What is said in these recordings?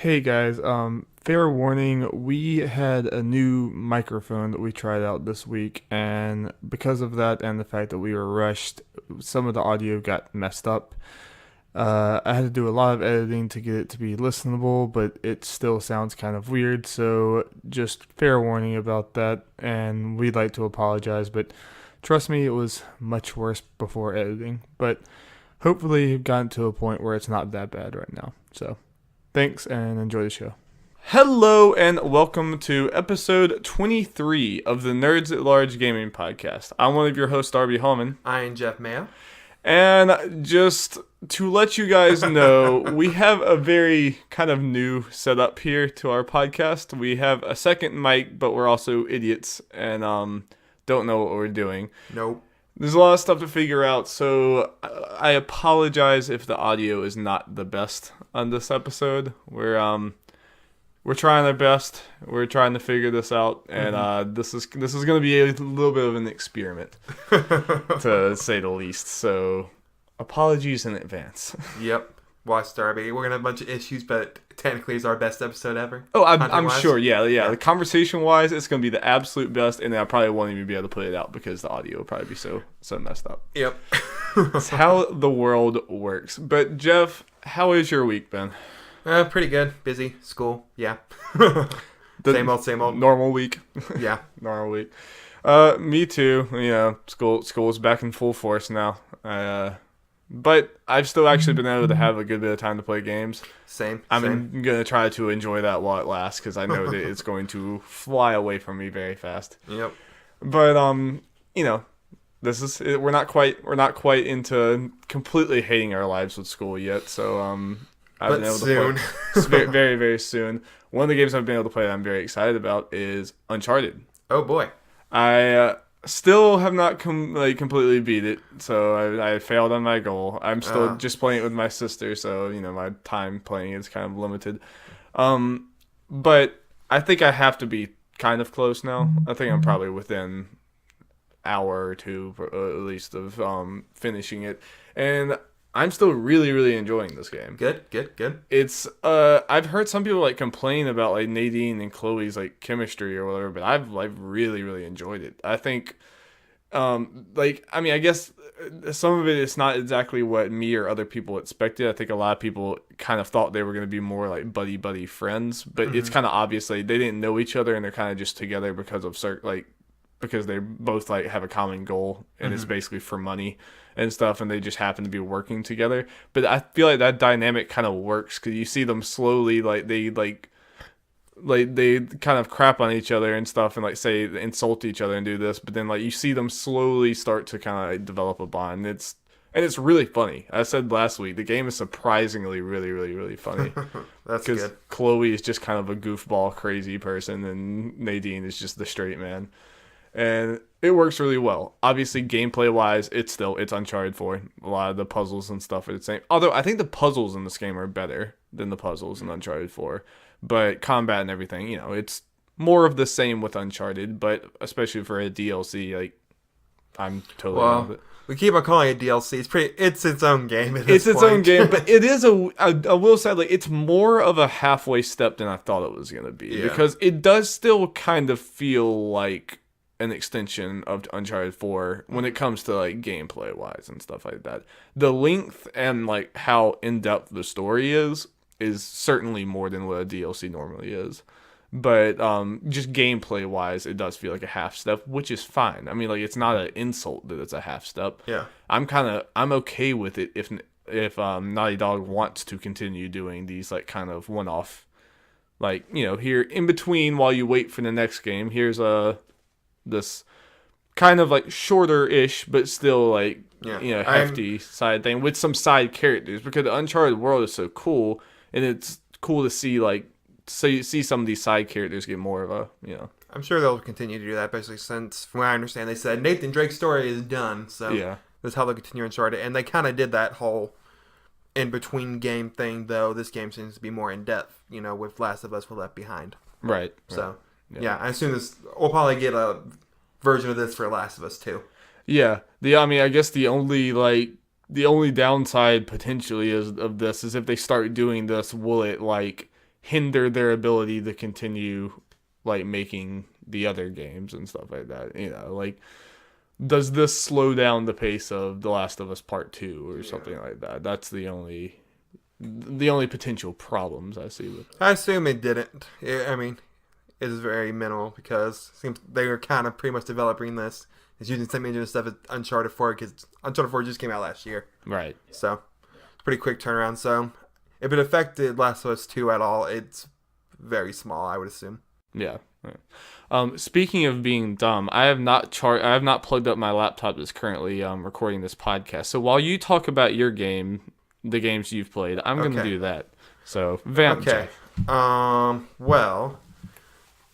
Hey guys, fair warning, we had a new microphone that we tried out this week, and because of that and the fact that we were rushed, some of the audio got messed up. I had to do a lot of editing to get it to be listenable, but it still sounds kind of weird, so just fair warning about that, and we'd like to apologize, but trust me, it was much worse before editing, but hopefully you've gotten to a point where it's not that bad right now, so. Thanks and enjoy the show. Hello and welcome to episode 23 of the Nerds at Large Gaming Podcast. I'm one of your hosts, Darby Hallman. I'm Jeff Mayo. And just to let you guys know, we have a very kind of new setup here to our podcast. We have a second mic, but we're also idiots and don't know what we're doing. Nope. There's a lot of stuff to figure out, so I apologize if the audio is not the best on this episode. We're trying our best. We're trying to figure this out, and this is going to be a little bit of an experiment, to say the least. So, apologies in advance. Yep. Watch Darby. We're gonna have a bunch of issues, but technically it's our best episode ever. Oh, I'm sure. Yeah. The conversation wise, it's gonna be the absolute best, and I probably won't even be able to put it out because the audio will probably be so messed up. Yep. It's how the world works. But Jeff, how has your week been? Pretty good. Busy. School. Yeah. Same old. Normal week. Yeah. Normal week. Me too. You know, school's back in full force now. But I've still actually been able to have a good bit of time to play games. Same. I'm going to try to enjoy that while it lasts because I know that it's going to fly away from me very fast. Yep. But you know, we're not quite into completely hating our lives with school yet. So I've been able soon. to play very, very soon. One of the games I've been able to play that I'm very excited about is Uncharted. Oh boy. I still have not completely beat it, so I failed on my goal. I'm still just playing it with my sister, so you know my time playing is kind of limited. But I think I have to be kind of close now. I think I'm probably within hour or two at least of finishing it, and I'm still really, really enjoying this game. Good. It's I've heard some people like complain about like Nadine and Chloe's like chemistry or whatever, but I've like really, really enjoyed it. I think I guess some of it is not exactly what me or other people expected. I think a lot of people kind of thought they were going to be more like buddy friends, but it's kind of obvious like they didn't know each other and they're kind of just together because of because they both like have a common goal and it's basically for money and stuff, and they just happen to be working together. But I feel like that dynamic kind of works because you see them slowly they kind of crap on each other and stuff and like say insult each other and do this, but then like you see them slowly start to kind of like, develop a bond. It's really funny. I said last week the game is surprisingly really, really, really funny. That's good. Because Chloe is just kind of a goofball crazy person and Nadine is just the straight man. And it works really well. Obviously, gameplay-wise, it's Uncharted 4. A lot of the puzzles and stuff are the same. Although, I think the puzzles in this game are better than the puzzles in Uncharted 4. But combat and everything, you know, it's more of the same with Uncharted. But especially for a DLC, like, I'm totally down with it. We keep on calling it DLC. It's its own game at It's this its point. own game, but it is I will say, like, it's more of a halfway step than I thought it was going to be. Yeah. Because it does still kind of feel like an extension of Uncharted 4 when it comes to like gameplay wise and stuff like that. The length and like how in depth the story is certainly more than what a DLC normally is. But just gameplay wise, it does feel like a half step, which is fine. I mean, like it's not an insult that it's a half step. Yeah, I'm okay with it if Naughty Dog wants to continue doing these like kind of one off, like you know here in between while you wait for the next game. Here's this kind of like shorter-ish, but still like hefty side thing with some side characters because the Uncharted world is so cool, and it's cool to see some of these side characters get more of a I'm sure they'll continue to do that, especially since, from what I understand, they said Nathan Drake's story is done. So yeah, that's how they'll continue Uncharted, and they kind of did that whole in between game thing. Though this game seems to be more in depth, with Last of Us Left Behind. Right. So. Yeah, I assume we'll probably get a version of this for Last of Us 2. Yeah. I guess the only downside potentially of this is if they start doing this, will it like hinder their ability to continue like making the other games and stuff like that. Like does this slow down the pace of The Last of Us Part 2 or something like that? That's the only potential problems I see with it. I assume it didn't. I mean, it is very minimal because it seems they were kind of pretty much developing this. It's using the same engine and stuff as Uncharted 4 because Uncharted 4 just came out last year. Right. So, it's pretty quick turnaround. So, if it affected Last of Us 2 at all, it's very small, I would assume. Yeah. Speaking of being dumb, I have not plugged up my laptop that's currently recording this podcast. So while you talk about your game, the games you've played, I'm going to do that. So vamp Okay. Well,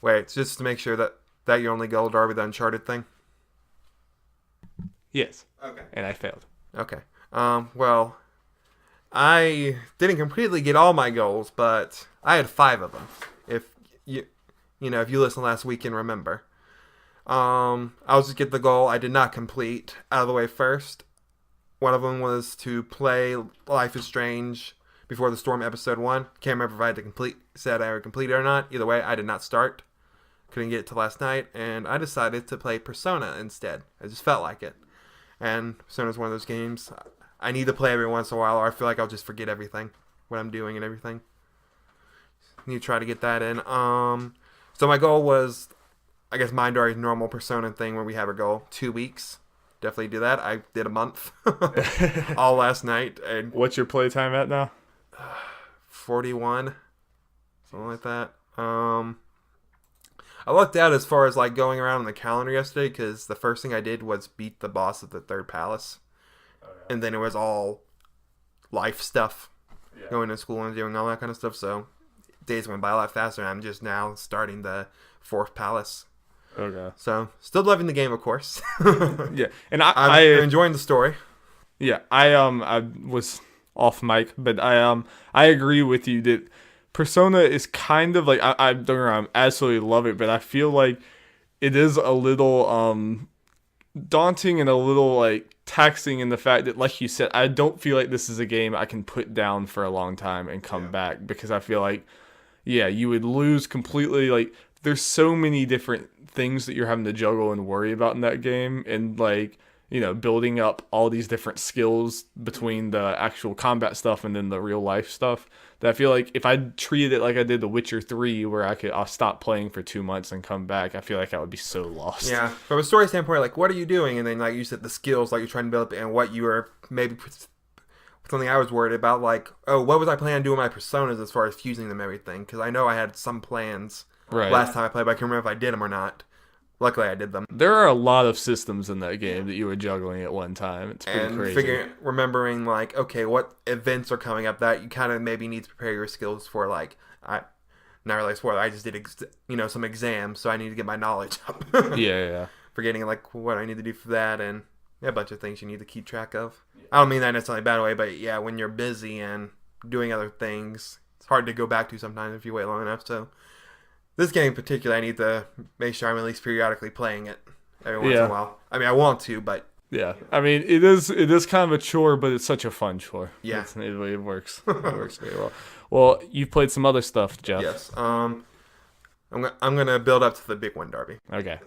wait, just to make sure that your only goal, Darby, the Uncharted thing. Yes. Okay. And I failed. Okay. Well, I didn't completely get all my goals, but I had 5 of them. If if you listened last week and remember. I'll just get the goal I did not complete out of the way first. One of them was to play Life is Strange Before the Storm episode 1. Can't remember if I had said I would complete it or not. Either way, I did not start. Couldn't get it till last night, and I decided to play Persona instead. I just felt like it. And Persona's one of those games I need to play every once in a while, or I feel like I'll just forget everything, what I'm doing and everything. Need to try to get that in. So my goal was, I guess, Mindar's normal Persona thing where we have a goal 2 weeks. Definitely do that. I did a month all last night. And What's your playtime at now? 41, something like that. I lucked out as far as like going around on the calendar yesterday because the first thing I did was beat the boss of the third palace. And then it was all life stuff, going to school and doing all that kind of stuff. So days went by a lot faster, and I'm just now starting the fourth palace. Okay. So still loving the game, of course. Yeah, and I'm enjoying the story. Yeah, I was off mic, but I agree with you that Persona is kind of like I don't know, I absolutely love it, but I feel like it is a little daunting and a little like taxing in the fact that, like you said, I don't feel like this is a game I can put down for a long time and come back, because I feel like you would lose completely. Like there's so many different things that you're having to juggle and worry about in that game, and like building up all these different skills between the actual combat stuff and then the real life stuff, that I feel like if I treated it like I did The Witcher 3, where I'll stop playing for 2 months and come back, I feel like I would be so lost. Yeah, from a story standpoint, like what are you doing? And then like you said, the skills like you're trying to build up, and what you are maybe something I was worried about, like, oh, what was I planning on doing with my personas as far as fusing them and everything? Because I know I had some plans last time I played, but I can't remember if I did them or not. Luckily, I did them. There are a lot of systems in that game that you were juggling at one time. It's pretty crazy. Remembering, like, okay, what events are coming up that you kind of maybe need to prepare your skills for. Like, not really spoiler, I just did, some exams, so I need to get my knowledge up. Yeah. Forgetting, like, what I need to do for that, and a bunch of things you need to keep track of. I don't mean that necessarily in a bad way, but yeah, when you're busy and doing other things, it's hard to go back to sometimes if you wait long enough, so... This game in particular, I need to make sure I'm at least periodically playing it every once in a while. I mean, I want to, but... Yeah. I mean, it is kind of a chore, but it's such a fun chore. Yeah. It works. It works very well. Well, you've played some other stuff, Jeff. Yes. I'm going to build up to the big one, Darby. Okay.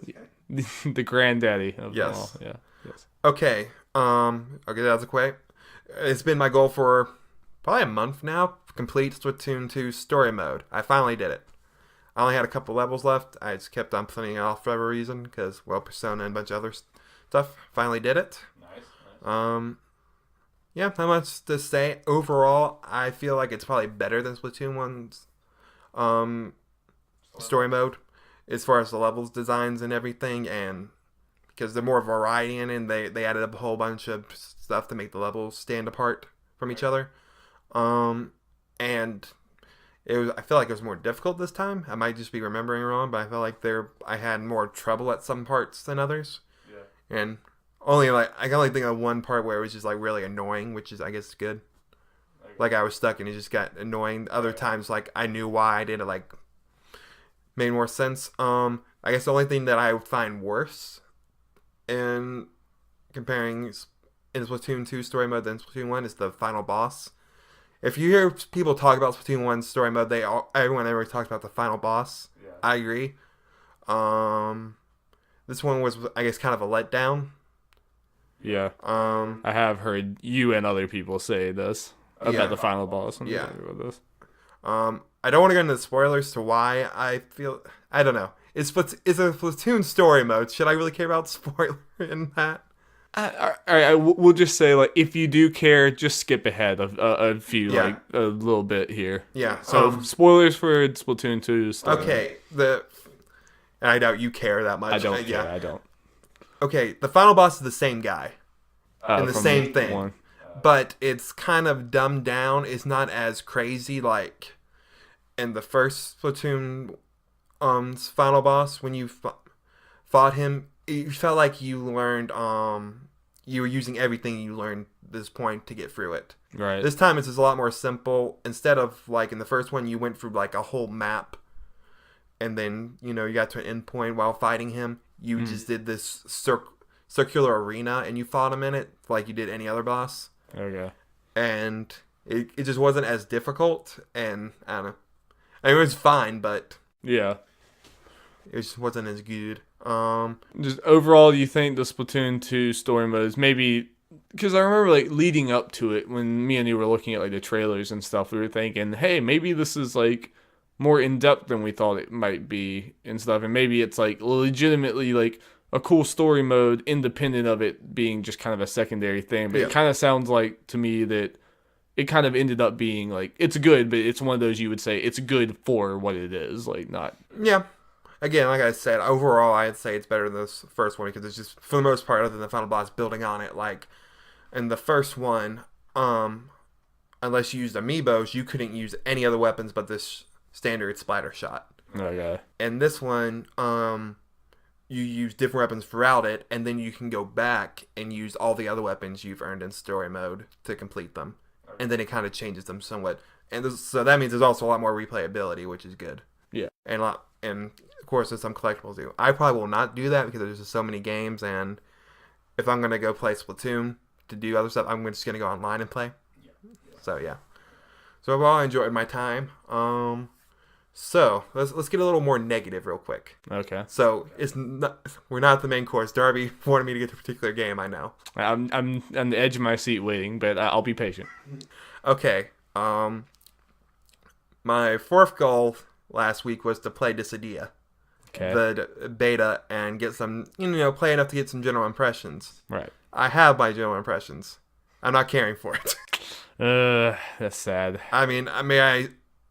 The granddaddy of them all. Yeah. Yes. Okay. I'll get it out of the way. It's been my goal for probably a month now. Complete Splatoon 2 story mode. I finally did it. I only had a couple levels left. I just kept on putting it off for whatever reason because, well, Persona and a bunch of other stuff. Finally did it. Nice. Yeah, not much to say. Overall, I feel like it's probably better than Splatoon 1's story mode as far as the levels designs and everything, and because there's more variety in it, and they added up a whole bunch of stuff to make the levels stand apart from each other. And... I feel like it was more difficult this time. I might just be remembering wrong, but I felt like I had more trouble at some parts than others. Yeah. And I can only think of one part where it was just like really annoying, which is, I guess, good. Like I was stuck and it just got annoying. Other times, like I knew why I did it, like made more sense. I guess the only thing that I would find worse in comparing in Splatoon 2 story mode than Splatoon 1 is the final boss. if you hear people talk about Splatoon 1 story mode, everyone ever talks about the final boss. Yeah. I agree. This one was, I guess, kind of a letdown. Yeah. I have heard you and other people say this about the final boss. Yeah. About this. I don't want to go into the spoilers to why I feel. I don't know. It's a Splatoon story mode. Should I really care about spoiler in that? All right, we'll just say, like, if you do care, just skip ahead a few, like, a little bit here. Yeah. So, spoilers for Splatoon 2 story. Okay. And I doubt you care that much. I don't care. I don't. Okay, the final boss is the same guy. And the same thing. One. But it's kind of dumbed down. It's not as crazy like in the first Splatoon final boss when you fought him. You felt like you learned you were using everything you learned at this point to get through it. Right. This time it's just a lot more simple. Instead of like in the first one you went through like a whole map and then you got to an end point while fighting him. You just did this circular arena and you fought him in it like you did any other boss. Okay. And it just wasn't as difficult, and I don't know. It was fine, but yeah, it just wasn't as good. Just overall, you think the Splatoon 2 story mode is maybe, because I remember like leading up to it when me and you were looking at like the trailers and stuff, we were thinking, hey, maybe this is like more in depth than we thought it might be and stuff, and maybe it's like legitimately like a cool story mode independent of it being just kind of a secondary thing. But it kind of sounds like to me that it kind of ended up being like, it's good, but it's one of those you would say it's good for what it is, like not. Yeah. Again, like I said, overall I'd say it's better than this first one because it's just, for the most part, other than the final boss, building on it. Like in the first one, unless you used amiibos, you couldn't use any other weapons but this standard splatter shot. Okay. And this one, you use different weapons throughout it, and then you can go back and use all the other weapons you've earned in story mode to complete them. And then it kind of changes them somewhat. And so that means there's also a lot more replayability, which is good. Yeah. And of course, there's some collectibles too. I probably will not do that because there's just so many games, and if I'm going to go play Splatoon to do other stuff, I'm just going to go online and play. Yeah. So, yeah. So overall, I enjoyed my time. So let's get a little more negative real quick. Okay. So we're not the main course. Darby wanted me to get to a particular game. I know. I'm on the edge of my seat waiting, but I'll be patient. Okay. My fourth goal last week was to play Dissidia, the beta, and get some play enough to get some general impressions. Right. I have my general impressions. I'm not caring for it. That's sad.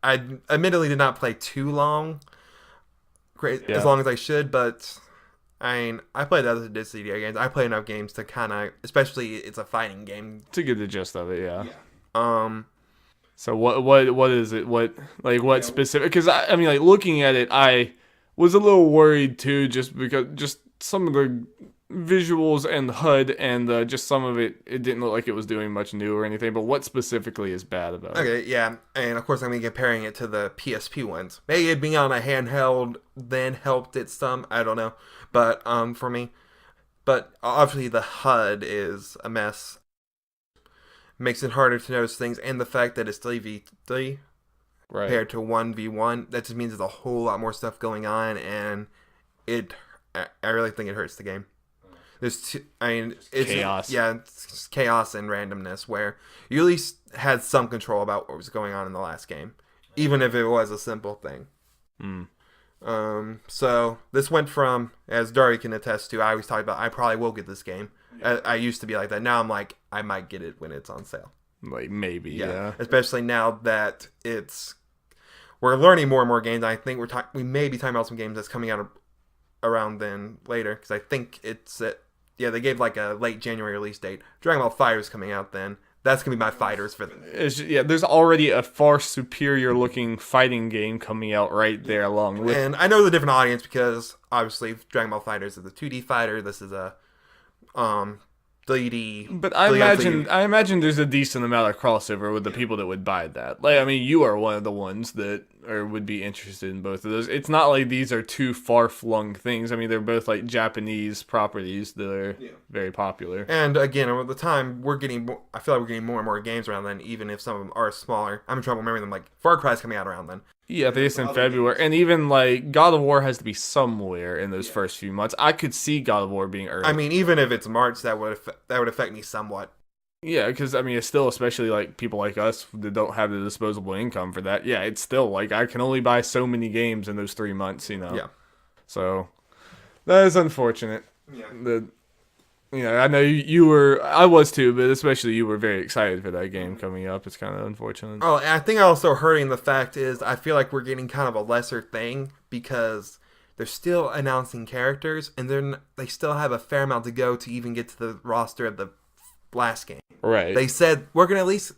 I admittedly did not play too long, as long as I should, but I played other Dissidia games. I play enough games to kind of, especially it's a fighting game, to get the gist of it. Yeah. So what is it? What specific? Because I mean, like looking at it, I was a little worried too, just because some of the visuals and the HUD and just some of it didn't look like it was doing much new or anything. But what specifically is bad about it? Okay, yeah, and of course I'm comparing it to the PSP ones. Maybe it being on a handheld then helped it some. I don't know, but for me, but obviously the HUD is a mess. Makes it harder to notice things, and the fact that it's 3v3 compared to 1v1, that just means there's a whole lot more stuff going on, and I really think it hurts the game. It's chaos. Yeah, it's chaos and randomness where you at least had some control about what was going on in the last game, even if it was a simple thing. So this went from, as Dari can attest to, I always talk about I probably will get this game. I used to be like that. Now I'm like, I might get it when it's on sale. Like maybe, yeah. Especially now that we're learning more and more games. I think we may be talking about some games that's coming out around then later, because I think they gave like a late January release date. Dragon Ball FighterZ is coming out then. That's gonna be my fighters for them. There's already a far superior looking fighting game coming out right there along with. And I know the different audience because obviously Dragon Ball FighterZ is a 2D fighter. This is a 3D. But I imagine there's a decent amount of crossover with the people that would buy that. Like, I mean, you are one of the ones that or would be interested in both of those. It's not like these are two far-flung things. I mean, they're both like Japanese properties that are very popular. And again, over the time, I feel like we're getting more and more games around then, even if some of them are smaller. I'm in trouble remembering them. Like, Far Cry's coming out around then. Yeah, I think it's in February. And even, like, God of War has to be somewhere in those first few months. I could see God of War being early. I mean, even if it's March, that would affect me somewhat. Yeah, because, I mean, it's still, especially, like, people like us that don't have the disposable income for that. Yeah, it's still, like, I can only buy so many games in those 3 months, you know? Yeah. So, that is unfortunate. Yeah. I know I was too, but especially you were very excited for that game coming up. It's kind of unfortunate. Oh, and I think also hurting the fact is I feel like we're getting kind of a lesser thing because they're still announcing characters and they still have a fair amount to go to even get to the roster of the last game. Right. They said we're gonna at least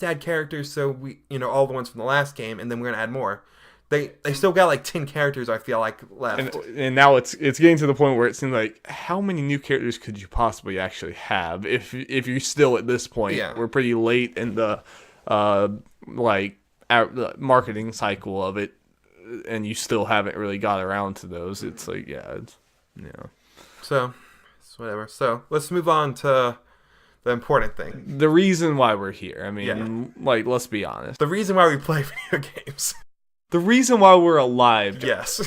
add characters, so we all the ones from the last game, and then we're gonna add more. They still got like 10 characters, I feel like, left. And now it's getting to the point where it seems like how many new characters could you possibly actually have if you're still at this point? Yeah. We're pretty late in the marketing cycle of it, and you still haven't really got around to those. It's like So it's whatever. So let's move on to the important thing. The reason why we're here. I mean, let's be honest. The reason why we play video games. The reason why we're alive. Yes.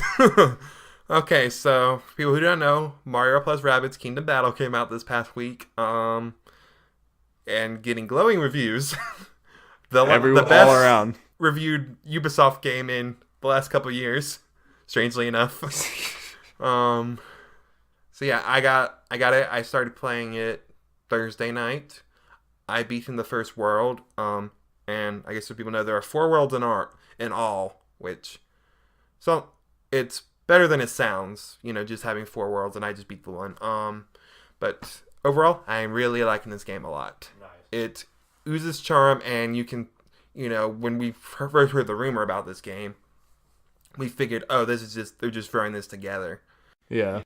Okay, so for people who don't know, Mario plus Rabbids Kingdom Battle came out this past week. And getting glowing reviews. the best all around reviewed Ubisoft game in the last couple of years. Strangely enough. So yeah, I got it. I started playing it Thursday night. I beat in the first world. And I guess so people know there are 4 worlds in all. So it's better than it sounds, just having 4 worlds, and I just beat the one. But overall, I'm really liking this game a lot. Nice. It oozes charm, and you can, when we first heard the rumor about this game, we figured, oh, they're just throwing this together. Yeah.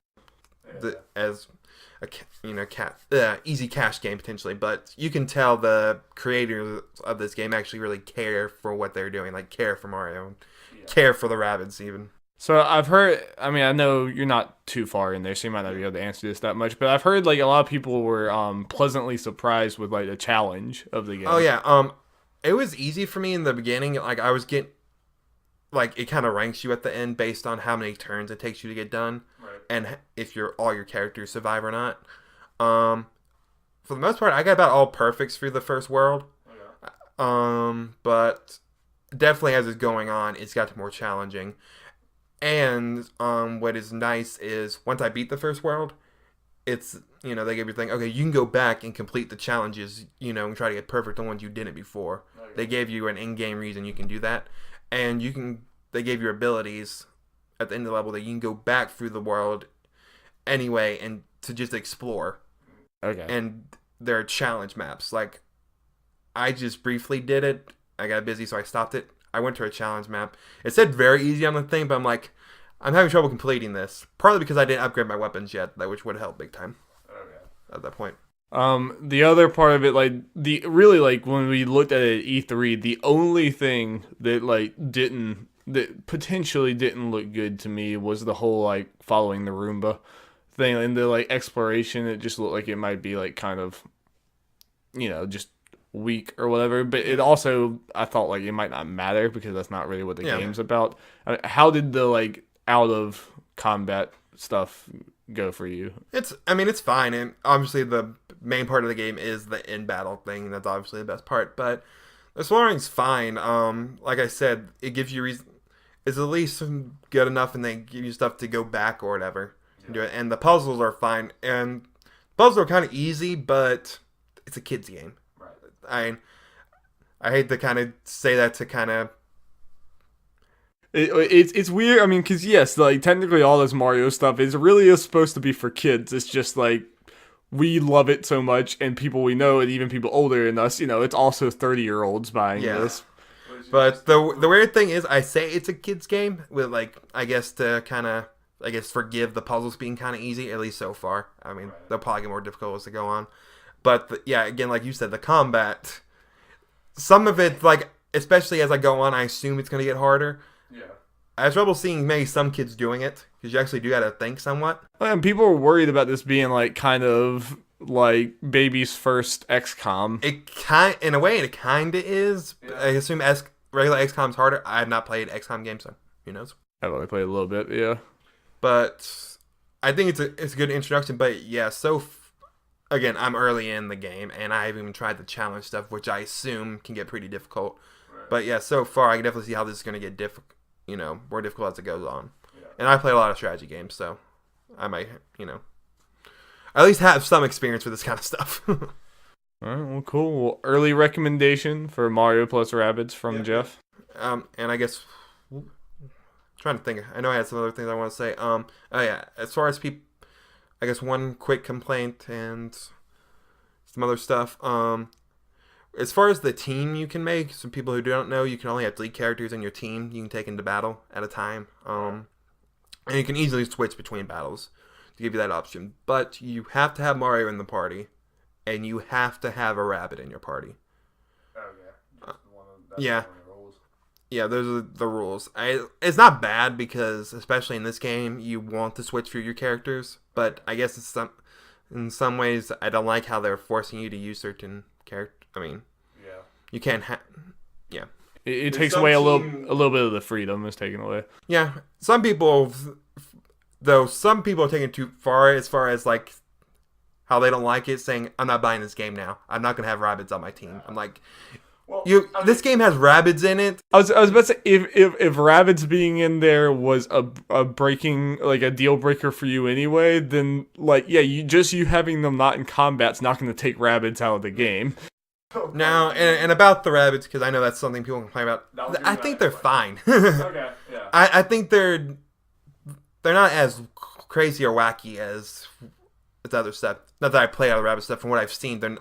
As a easy cash game potentially, but you can tell the creators of this game actually really care for what they're doing, like care for Mario. Care for the Rabbids even. So I've heard, I know you're not too far in there, so you might not be able to answer this that much, but I've heard like a lot of people were pleasantly surprised with like the challenge of the game. Oh yeah, it was easy for me in the beginning. Like I was getting, like it kind of ranks you at the end based on how many turns it takes you to get done, right, and if all your characters survive or not. For the most part, I got about all perfects through the first world. Okay. But definitely as it's going on, it's got more challenging. And what is nice is once I beat the first world, it's they give you the thing, okay, you can go back and complete the challenges, and try to get perfect on ones you didn't before. Okay. They gave you an in-game reason you can do that, and they gave you abilities at the end of the level that you can go back through the world anyway and to just explore. Okay. And there are challenge maps. Like I just briefly did it. I got busy, so I stopped it. I went to a challenge map. It said very easy on the thing, but I'm like, I'm having trouble completing this. Partly because I didn't upgrade my weapons yet, which would help big time. Okay. At that point. The other part of it, when we looked at it at E3, the only thing that potentially didn't look good to me was the whole following the Roomba thing and the exploration. It just looked like it might be kind of, just weak or whatever, but it also I thought it might not matter because that's not really what the game's about. How did the out of combat stuff go for you? It's fine, and obviously the main part of the game is the in battle thing. That's obviously the best part, but the exploring's fine. Like I said, it gives you reason. It's at least good enough, and they give you stuff to go back or whatever. Do it, and the puzzles are fine, and puzzles are kind of easy, but it's a kids game. I hate to kind of say that to kind of... It's weird, because yes, technically all this Mario stuff is supposed to be for kids. It's just we love it so much, and people we know, and even people older than us, it's also 30-year-olds buying this. But the weird thing is, I say it's a kids game with I guess to kind of forgive the puzzles being kind of easy, at least so far. They'll probably get more difficult as they go on. But again, like you said, the combat, some of it, especially as I go on, I assume it's going to get harder. Yeah. I have trouble seeing maybe some kids doing it because you actually do got to think somewhat. And people are worried about this being like kind of like baby's first XCOM. In a way, it kind of is. Yeah. I assume regular XCOM's harder. I have not played XCOM games, so who knows? I've only played a little bit, yeah. But I think it's a good introduction. But yeah, again, I'm early in the game, and I haven't even tried the challenge stuff, which I assume can get pretty difficult. Right. But yeah, so far I can definitely see how this is going to get more difficult as it goes on. Yeah. And I play a lot of strategy games, so I might, at least have some experience with this kind of stuff. All right, well, cool. Well, early recommendation for Mario plus Rabbids from Jeff. And I guess trying to think. I know I had some other things I want to say. Oh yeah, as far as people, I guess one quick complaint and some other stuff. As far as the team you can make, some people who don't know, you can only have 3 characters in your team you can take into battle at a time. And you can easily switch between battles to give you that option. But you have to have Mario in the party, and you have to have a rabbit in your party. Oh yeah, yeah. Yeah, those are the rules. It's not bad because, especially in this game, you want to switch through your characters. But I guess in some ways, I don't like how they're forcing you to use certain characters. I mean, yeah, you can't yeah. It takes away a little bit of the freedom is taken away. Yeah, some people are taking it too far as like how they don't like it, saying I'm not buying this game now. I'm not gonna have rabbits on my team. I'm like, this game has rabbits in it. I was about to say if rabbits being in there was a breaking, like a deal breaker for you anyway, then like you having them not in combat's not going to take rabbits out of the game. Now and about the rabbits, because I know that's something people complain about. I think they're fine. Okay, yeah. I think they're not as crazy or wacky as the other stuff. Not that I play all the rabbit stuff. From what I've seen, they're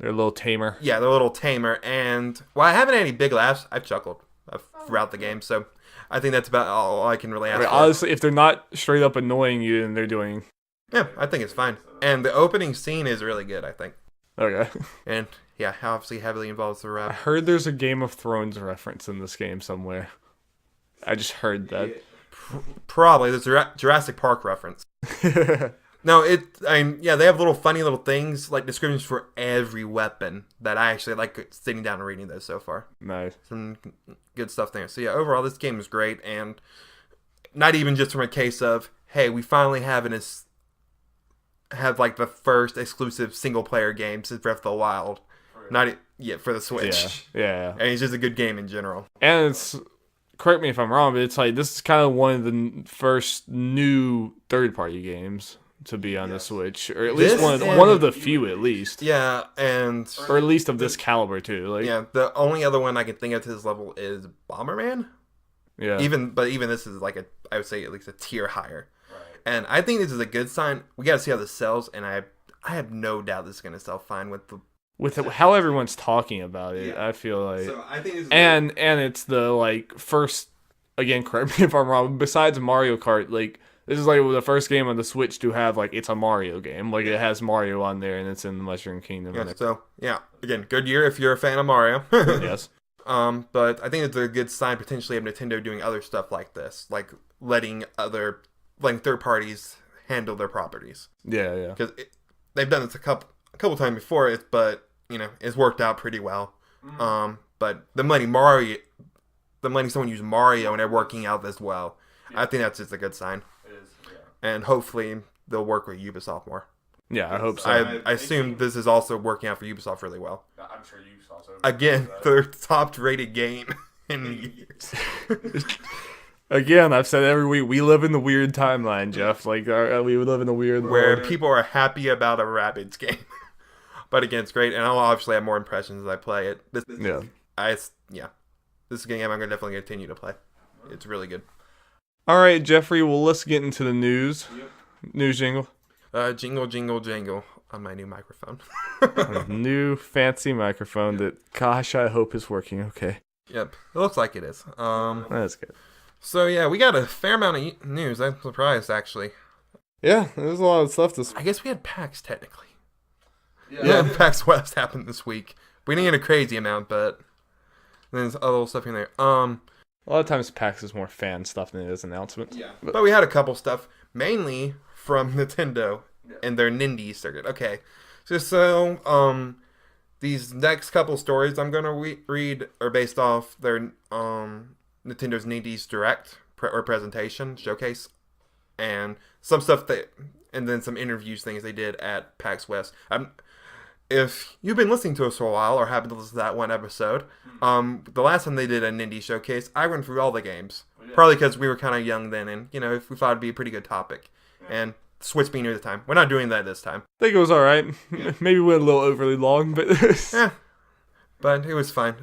a little tamer. Yeah, they're a little tamer. And while I haven't had any big laughs, I've chuckled throughout the game. So I think that's about all I can really ask for. Honestly, if they're not straight up annoying you, then they're doing... Yeah, I think it's fine. And the opening scene is really good, I think. Okay. And yeah, obviously heavily involves the rabbit. I heard there's a Game of Thrones reference in this game somewhere. I just heard that. Probably. There's a Jurassic Park reference. No, they have funny little things, like descriptions for every weapon that I actually like sitting down and reading those so far. Nice. Some good stuff there. So yeah, overall this game is great, and not even just from a case of, hey, we finally have like the first exclusive single player game since Breath of the Wild. Not yet for the Switch. Yeah. And it's just a good game in general. And correct me if I'm wrong, but it's like this is kind of one of the first new third-party games to be on the Switch, or at least one of the few, at least. Yeah, or at least of this caliber too. Like, yeah, the only other one I can think of to this level is Bomberman. Yeah. Even this is like I would say at least a tier higher. Right. And I think this is a good sign. We got to see how this sells, and I have no doubt this is going to sell fine with how everyone's talking about it. Yeah. I feel like, so I think and it's the first, again, correct me if I'm wrong, besides Mario Kart, like this is like the first game on the Switch to have it's a Mario game, like it has Mario on there and it's in the Mushroom Kingdom. Yeah, so yeah, again, good year if you're a fan of Mario. Yes. But I think it's a good sign potentially of Nintendo doing other stuff like this, like letting third parties handle their properties. Yeah. Because they've done this a couple times before, but it's worked out pretty well. Mm-hmm. But them letting someone use Mario and they're working out as well. Yeah. I think that's just a good sign. It is, yeah. And hopefully they'll work with Ubisoft more. Yeah, I hope so. I assume this is also working out for Ubisoft really well. I'm sure Ubisoft also. Again, their top-rated game in years. Again, I've said every week, we live in the weird timeline, Jeff. We live in the weird where world. People are happy about a Rabbids game. But again, it's great, and I'll obviously have more impressions as I play it. This is a game I'm definitely going to continue to play. It's really good. All right, Jeffrey, well, let's get into the news. Yep. News jingle. Jingle, jingle, jingle on my new microphone. New fancy microphone that, gosh, I hope is working okay. Yep, it looks like it is. That's good. So, yeah, we got a fair amount of news. I'm surprised, actually. Yeah, there's a lot of stuff I guess we had PAX, technically. Yeah, PAX West happened this week. We didn't get a crazy amount, but And there's other little stuff in there. A lot of times PAX is more fan stuff than it is announcements. Yeah. But we had a couple stuff, mainly from Nintendo and their Nindy circuit. Okay. These next couple stories I'm going to read are based off their Nintendo's Nindy's Direct or presentation, showcase, and some stuff and then some interviews things they did at PAX West. If you've been listening to us for a while or happened to listen to that one episode, the last time they did a Nindy showcase, I went through all the games. Yeah. Probably because we were kind of young then, and if we thought it'd be a pretty good topic. Yeah. And Switch being near the time, we're not doing that this time. I think it was all right. Yeah. Maybe went a little overly long, but yeah, but it was fine.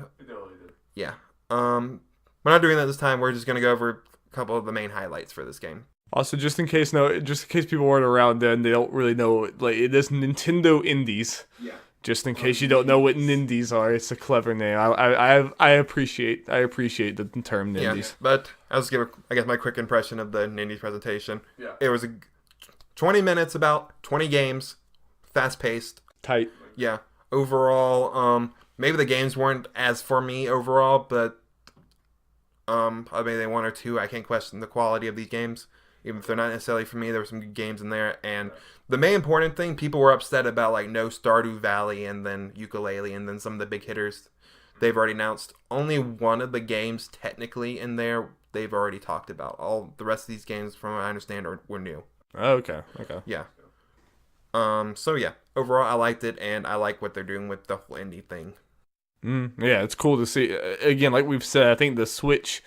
Yeah. We're not doing that this time. We're just gonna go over a couple of the main highlights for this game. Also, just in case people weren't around then, they don't really know, like, it is Nintendo Indies. Yeah. Just in case you don't know what Nindies are, it's a clever name. I appreciate the term Nindies. Yeah, but I'll just give, I guess, my quick impression of the Nindies presentation. Yeah. It was 20 minutes, about 20 games, fast-paced. Tight. Yeah. Overall, maybe the games weren't as for me overall, but maybe one or two. I can't question the quality of these games. Even if they're not necessarily for me, there were some good games in there. And the main important thing, people were upset about, like, no Stardew Valley and then Ukulele and then some of the big hitters they've already announced. Only one of the games technically in there they've already talked about. All the rest of these games, from what I understand, were new. Okay. Yeah. So, yeah. Overall, I liked it, and I like what they're doing with the whole indie thing. Yeah, it's cool to see. Again, like we've said, I think the Switch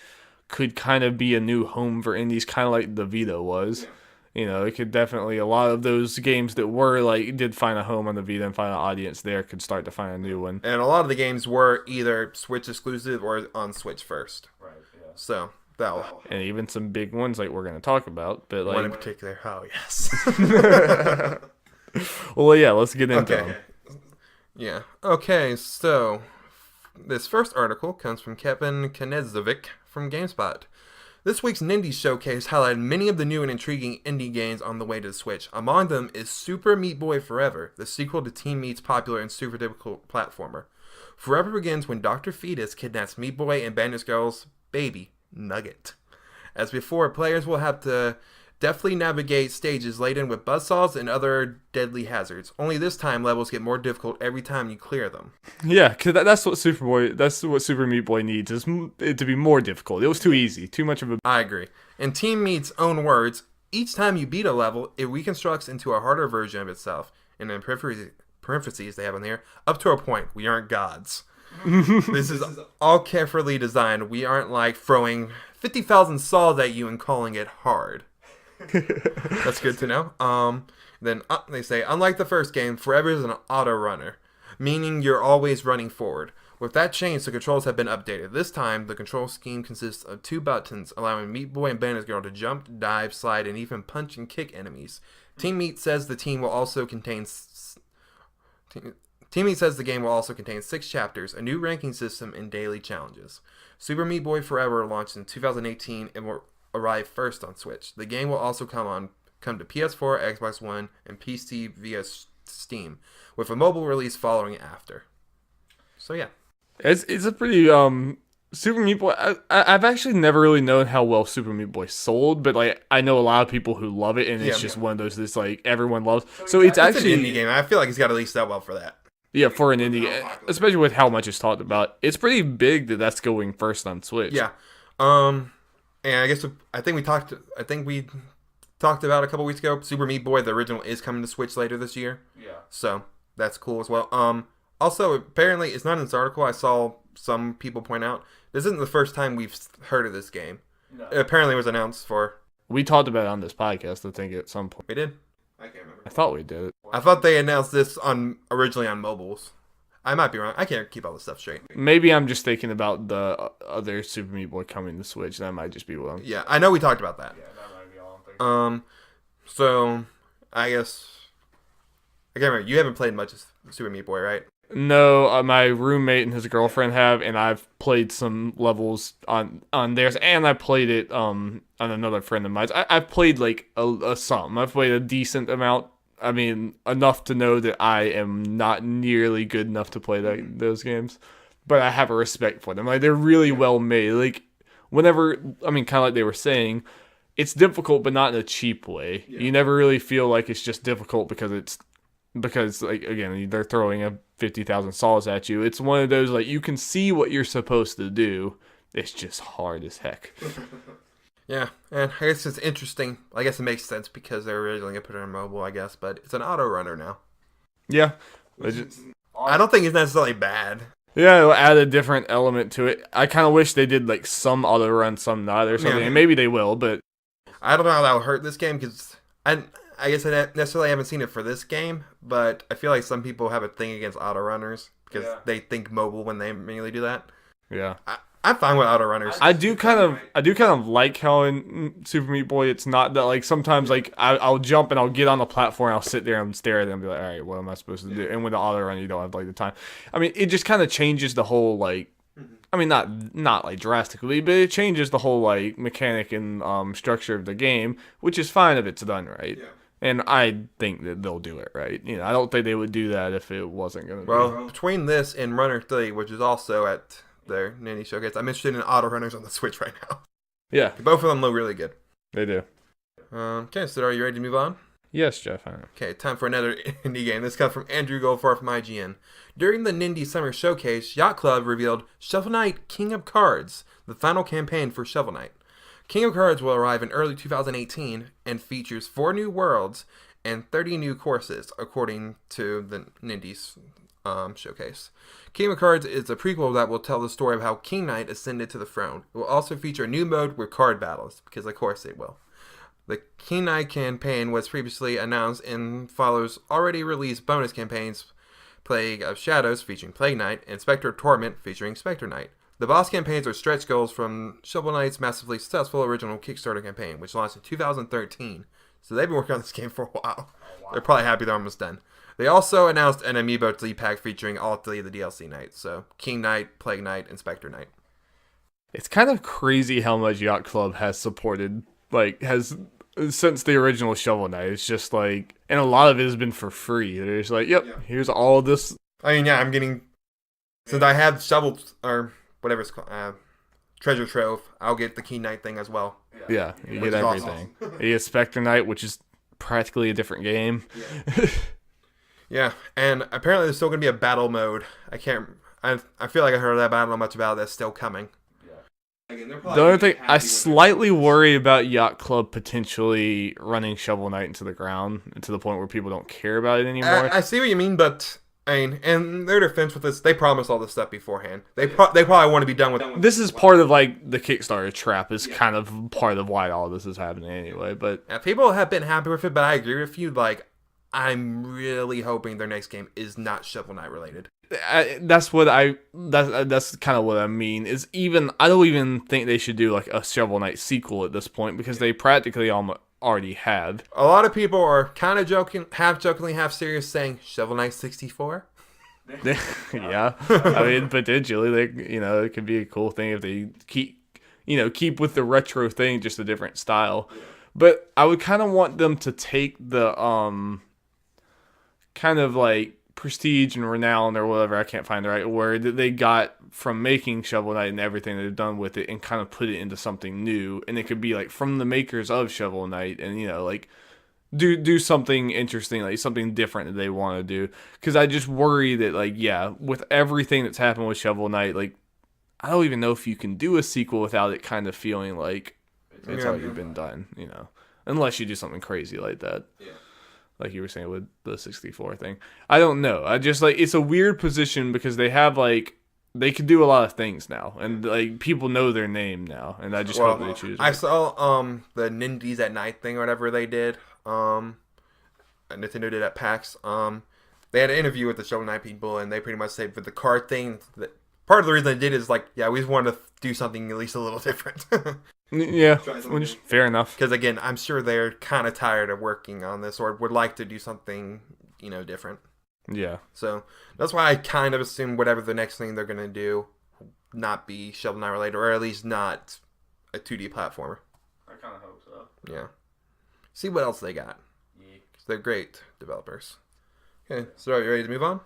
could kind of be a new home for indies, kind of like the Vita was. Yeah. It could definitely, a lot of those games that were like, did find a home on the Vita and find an audience there could start to find a new one. And a lot of the games were either Switch exclusive or on Switch first. Right, yeah. So, that'll... And even some big ones like we're going to talk about. But like... One in particular, oh yes. Well, yeah, let's get into them. Yeah. Okay, so... This first article comes from Kevin Knezovic from GameSpot. This week's Nindy Showcase highlighted many of the new and intriguing indie games on the way to the Switch. Among them is Super Meat Boy Forever, the sequel to Team Meat's popular and super difficult platformer. Forever begins when Dr. Fetus kidnaps Meat Boy and Banner's girl's baby, Nugget. As before, players will have to deftly navigate stages laden with buzzsaws and other deadly hazards. Only this time, levels get more difficult every time you clear them. Yeah, cause that's what Super Meat Boy needs, is it to be more difficult. It was too easy, too much of a... I agree. In Team Meat's own words, each time you beat a level, it reconstructs into a harder version of itself. And in parentheses they have in here, up to a point, we aren't gods. This is all carefully designed. We aren't like throwing 50,000 saws at you and calling it hard. That's good to know. Then they say, unlike the first game, Forever is an auto runner, meaning you're always running forward. With that change, the controls have been updated. This time, the control scheme consists of 2 buttons, allowing Meat Boy and Banner's Girl to jump, dive, slide, and even punch and kick enemies. Team Meat says the game will also contain 6 chapters, a new ranking system, and daily challenges. Super Meat Boy Forever launched in 2018 and will arrive first on Switch. The game will also come to PS4, Xbox One, and PC via Steam, with a mobile release following after. So yeah, it's a pretty Super Meat Boy. I've actually never really known how well Super Meat Boy sold, but like I know a lot of people who love it, and it's just one of those that's like everyone loves. So it's actually an indie game. I feel like it's got at least that well for that. Yeah, for an indie, especially with how much it's talked about, it's pretty big that's going first on Switch. Yeah, and I think we talked about a couple weeks ago. Super Meat Boy, the original, is coming to Switch later this year. Yeah. So that's cool as well. Also, apparently, it's not in this article. I saw some people point out this isn't the first time we've heard of this game. No. It apparently was announced for. We talked about it on this podcast, I think, at some point. We did. I can't remember. I thought we did. I thought they announced this originally on mobiles. I might be wrong. I can't keep all this stuff straight. Maybe I'm just thinking about the other Super Meat Boy coming to Switch. That might just be one. Yeah, I know we talked about that. Yeah, that might be all I'm thinking. So I guess I can't remember. You haven't played much of Super Meat Boy, right? No, my roommate and his girlfriend have, and I've played some levels on theirs, and I played it on another friend of mine's. I've played like some. I've played a decent amount. I mean, enough to know that I am not nearly good enough to play those games. but I have a respect for them. Like they're really well made. Like whenever, I mean, kind of like they were saying, it's difficult, but not in a cheap way. Yeah. You never really feel like it's just difficult because like again they're throwing a 50,000 saws at you. It's one of those like you can see what you're supposed to do. It's just hard as heck. Yeah, and I guess it's interesting. I guess it makes sense because they're originally going to put it on mobile, I guess, but it's an auto runner now. Yeah. I don't think it's necessarily bad. Yeah, it'll add a different element to it. I kind of wish they did like some auto run, some not, or something. Yeah. And maybe they will, but I don't know how that will hurt this game because I guess I necessarily haven't seen it for this game, but I feel like some people have a thing against auto runners because they think mobile when they mainly do that. Yeah. I'm fine with auto runners. I do kind of like how in Super Meat Boy it's not that like sometimes like I'll jump and I'll get on the platform and I'll sit there and stare at them and be like, all right, what am I supposed to do? And with the auto run you don't have like the time. I mean, it just kind of changes the whole like, I mean not like drastically, but it changes the whole like mechanic and structure of the game, which is fine if it's done right. Yeah. And I think that they'll do it right. You know, I don't think they would do that if it wasn't going to be. Well, between this and Runner 3, which is also at their Nindy Showcase, I'm interested in auto runners on the Switch right now. Yeah. Both of them look really good. They do. Okay, so are you ready to move on? Yes, Jeff. I am. Okay, time for another indie game. This comes from Andrew Goldfarb from IGN. During the Nindy Summer Showcase, Yacht Club revealed Shovel Knight King of Cards, the final campaign for Shovel Knight. King of Cards will arrive in early 2018 and features 4 new worlds and 30 new courses, according to the Nindy's showcase. King of Cards is a prequel that will tell the story of how King Knight ascended to the throne. It will also feature a new mode with card battles, because of course it will. The King Knight campaign was previously announced and follows already released bonus campaigns, Plague of Shadows featuring Plague Knight and Spectre of Torment featuring Spectre Knight. The boss campaigns are stretch goals from Shovel Knight's massively successful original Kickstarter campaign, which launched in 2013. So they've been working on this game for a while. Oh, wow. They're probably happy they're almost done. They also announced an Amiibo Z-Pack featuring all 3 of the DLC Knights. So King Knight, Plague Knight, and Spectre Knight. It's kind of crazy how much Yacht Club has supported, since the original Shovel Knight. It's just like, and a lot of it has been for free. They're just like, yep, here's all this. I mean, yeah, I'm getting, since I have Shovel, or whatever it's called, Treasure Trove, I'll get the King Knight thing as well. Yeah, you get everything. Awesome. You get Spectre Knight, which is practically a different game. Yeah, yeah, and apparently there's still going to be a battle mode. I feel like I heard that, but I don't know much about it. That's still coming. Again, the other thing, I slightly worry about Yacht Club potentially running Shovel Knight into the ground, to the point where people don't care about it anymore. I see what you mean, but I mean, in their defense with this, they promised all this stuff beforehand. They probably want to be done with it. This is part of like the Kickstarter trap. Is kind of part of why all this is happening anyway. But people have been happy with it, but I agree with you. Like, I'm really hoping their next game is not Shovel Knight related. That's kind of what I mean. Is even I don't even think they should do like a Shovel Knight sequel at this point, because they practically already have. A lot of people are kind of joking, half jokingly, half serious, saying Shovel Knight 64. Yeah, I mean, potentially it could be a cool thing if they keep with the retro thing, just a different style. But I would kind of want them to take the kind of like prestige and renown or whatever, I can't find the right word, that they got from making Shovel Knight and everything they've done with it, and kind of put it into something new. And it could be like from the makers of Shovel Knight, and do something interesting, like something different that they want to do. Because I just worry that with everything that's happened with Shovel Knight, I don't even know if you can do a sequel without it kind of feeling like it's already been done, unless you do something crazy like that. Yeah. Like you were saying with the 64 thing. I don't know. I just it's a weird position, because they have they can do a lot of things now, and people know their name now, and I just hope they choose it. I saw the Nindies at Night thing or whatever they did. Nintendo did at PAX. They had an interview with the Shovel Knight people, and they pretty much said for the card thing that part of the reason they did is we just wanted to do something at least a little different. Yeah, fair enough. Because again, I'm sure they're kind of tired of working on this, or would like to do something, different. Yeah. So that's why I kind of assume whatever the next thing they're gonna do, not be Shovel Knight related, or at least not a 2D platformer. I kind of hope so. Yeah. See what else they got. Yeah. 'Cause they're great developers. Okay, so are you ready to move on?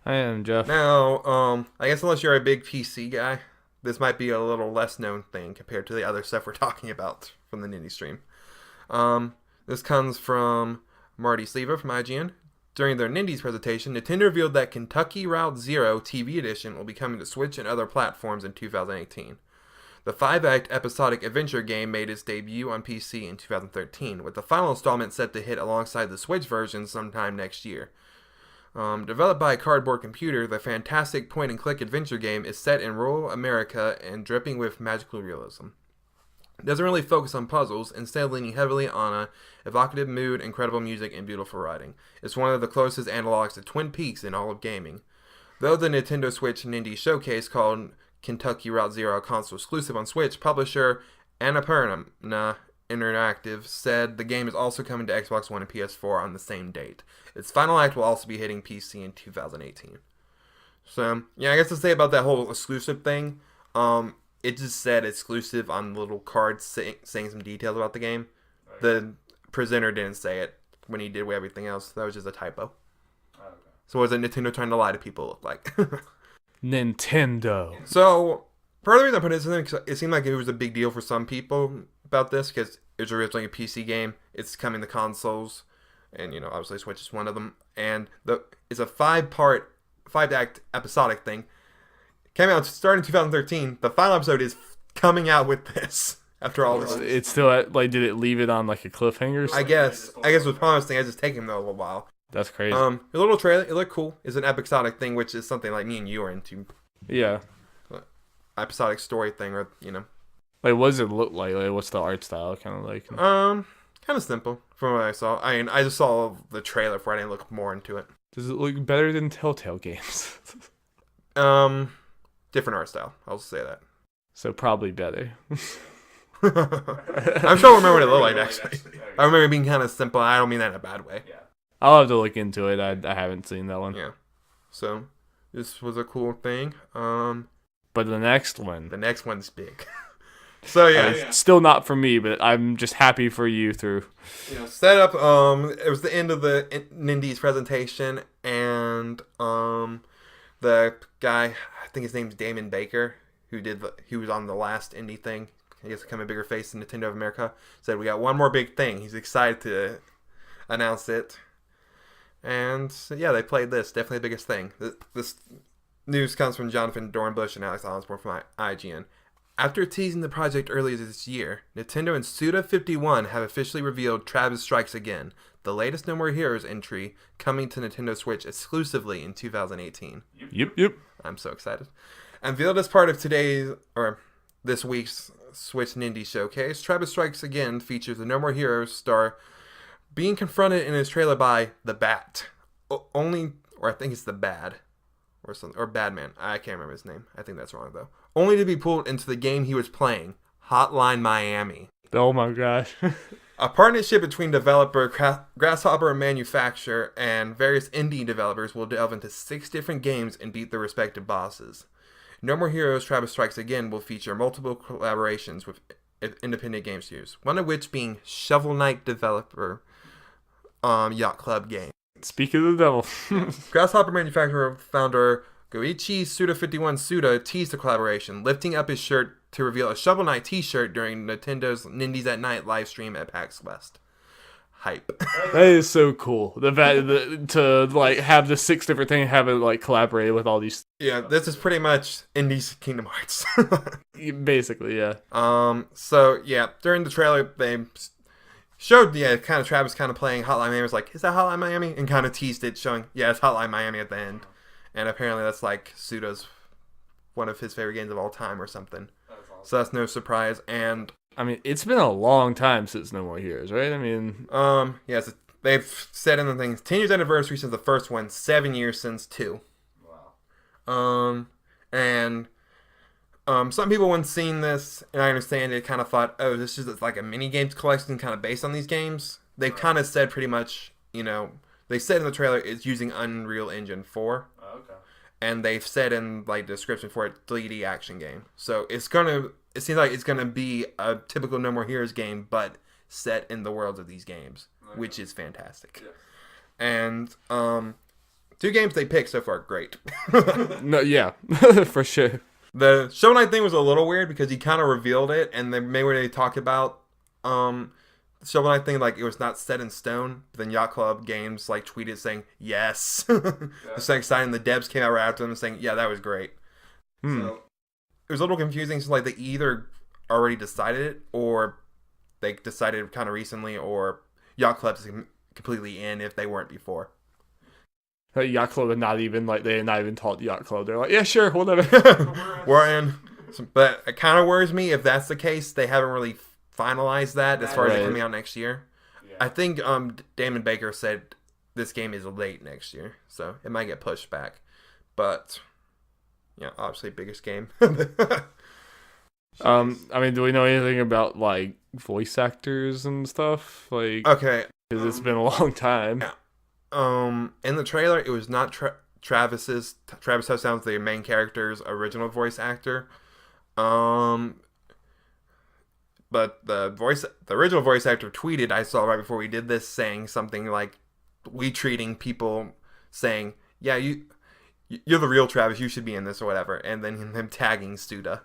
I am, Jeff. Now, I guess unless you're a big PC guy, this might be a little less known thing compared to the other stuff we're talking about from the Nindy stream. This comes from Marty Sleva from IGN. During their Nindies presentation, Nintendo revealed that Kentucky Route Zero TV Edition will be coming to Switch and other platforms in 2018. The 5-act episodic adventure game made its debut on PC in 2013, with the final installment set to hit alongside the Switch version sometime next year. Developed by Cardboard Computer, the fantastic point-and-click adventure game is set in rural America and dripping with magical realism. It doesn't really focus on puzzles, instead leaning heavily on a evocative mood, incredible music, and beautiful writing. It's one of the closest analogs to Twin Peaks in all of gaming. Though the Nintendo Switch Nindy Showcase called Kentucky Route Zero console exclusive on Switch, publisher Annapurna Interactive said the game is also coming to Xbox One and PS4 on the same date. Its final act will also be hitting PC in 2018. So, yeah, I guess to say about that whole exclusive thing, it just said exclusive on the little card saying some details about the game. Right. The presenter didn't say it when he did with everything else. That was just a typo. Oh, okay. So was it Nintendo trying to lie to people, look like? Nintendo. So, part of the reason I put it is it seemed like it was a big deal for some people about this, because it was originally a PC game. It's coming to consoles, and, obviously Switch is one of them. And it's a 5-act episodic thing. Came out starting in 2013. The final episode is coming out with this after all this. It's still did it leave it on like a cliffhanger? I guess with promising, I just take him though a little while. That's crazy. A little trailer, it looked cool. It's an episodic thing, which is something like me and you are into. Yeah. Episodic story thing, or Like, what does it look like? Like, what's the art style kind of like? Kind of simple from what I saw. I mean, I just saw the trailer for it. I didn't look more into it. Does it look better than Telltale games? Different art style. I'll say that. So probably better. I'm sure I'll remember what it looked like, actually. I remember it being kind of simple. I don't mean that in a bad way. Yeah. I'll have to look into it. I haven't seen that one. Yeah. So, this was a cool thing. But the next one. The next one's big. So, yeah. It's still not for me, but I'm just happy for you through. Set up, it was the end of the Nindies presentation, and, the guy, I think his name's Damon Baker, who was on the last indie thing, I guess become a bigger face in Nintendo of America, said we got one more big thing. He's excited to announce it. And so, yeah, they played this. Definitely the biggest thing. This news comes from Jonathan Dornbush and Alex Osborne from IGN. After teasing the project earlier this year, Nintendo and Suda51 have officially revealed Travis Strikes Again, the latest No More Heroes entry, coming to Nintendo Switch exclusively in 2018. Yep. I'm so excited. Unveiled as part of this week's Switch Nindy Showcase, Travis Strikes Again features the No More Heroes star being confronted in his trailer by the Bat. Or I think it's the Bad. Or Badman. I can't remember his name. I think that's wrong, though. Only to be pulled into the game he was playing, Hotline Miami. Oh my gosh. A partnership between developer Grasshopper Manufacturer and various indie developers will delve into 6 different games and beat their respective bosses. No More Heroes Travis Strikes Again will feature multiple collaborations with independent game studios, one of which being Shovel Knight developer Yacht Club game. Speak of the devil. Grasshopper Manufacturer founder Goichi Suda51 Suda teased the collaboration, lifting up his shirt to reveal a Shovel Knight t-shirt during Nintendo's Nindies at Night live stream at PAX West. Hype. That is so cool. The fact to like have the 6 different things, have it like collaborate with all these. Yeah, this is pretty much Indies Kingdom Hearts. Basically, yeah. So yeah, during the trailer they showed kind of Travis kind of playing Hotline Miami. Was like, is that Hotline Miami? And kind of teased it, showing it's Hotline Miami at the end. And apparently that's like Suda's one of his favorite games of all time or something. That's awesome. So that's no surprise. And I mean, it's been a long time since No More Heroes, right? I mean, yes, they've said in the things 10 years anniversary since the first one, 7 years since 2. Wow. And some people when seeing this, and I understand it, kind of thought, oh, this is like a mini games collection kind of based on these games. They've kind of said pretty much, they said in the trailer it's using Unreal Engine 4. Oh, okay. And they've said in like the description for it, 3D action game. So it seems like it's gonna be a typical No More Heroes game, but set in the worlds of these games, okay, which is fantastic. Yes. And 2 games they picked so far, great. No, yeah, for sure. The Shovel Knight thing was a little weird because he kind of revealed it, and then maybe when they talked about the Shovel Knight thing, like it was not set in stone. But then Yacht Club Games like tweeted saying yes, it's so exciting. The devs came out right after them saying, yeah, that was great. So it was a little confusing. So like they either already decided it, or they decided kind of recently, or Yacht Club's completely in if they weren't before. Yacht Club are not even like they had not even taught Yacht Club. They're like, yeah, sure, whatever. We're in. But it kind of worries me if that's the case. They haven't really finalized that as far as it coming out next year. Yeah. I think Damon Baker said this game is late next year, so it might get pushed back. But yeah, obviously biggest game. I mean, do we know anything about like voice actors and stuff? Like, okay, because it's been a long time. Yeah. In the trailer, it was not Travis Touchdown's the main character's original voice actor. But the original voice actor tweeted, I saw right before we did this, saying something like, "We treating people saying, yeah, you're the real Travis, you should be in this or whatever," and then him tagging Studa.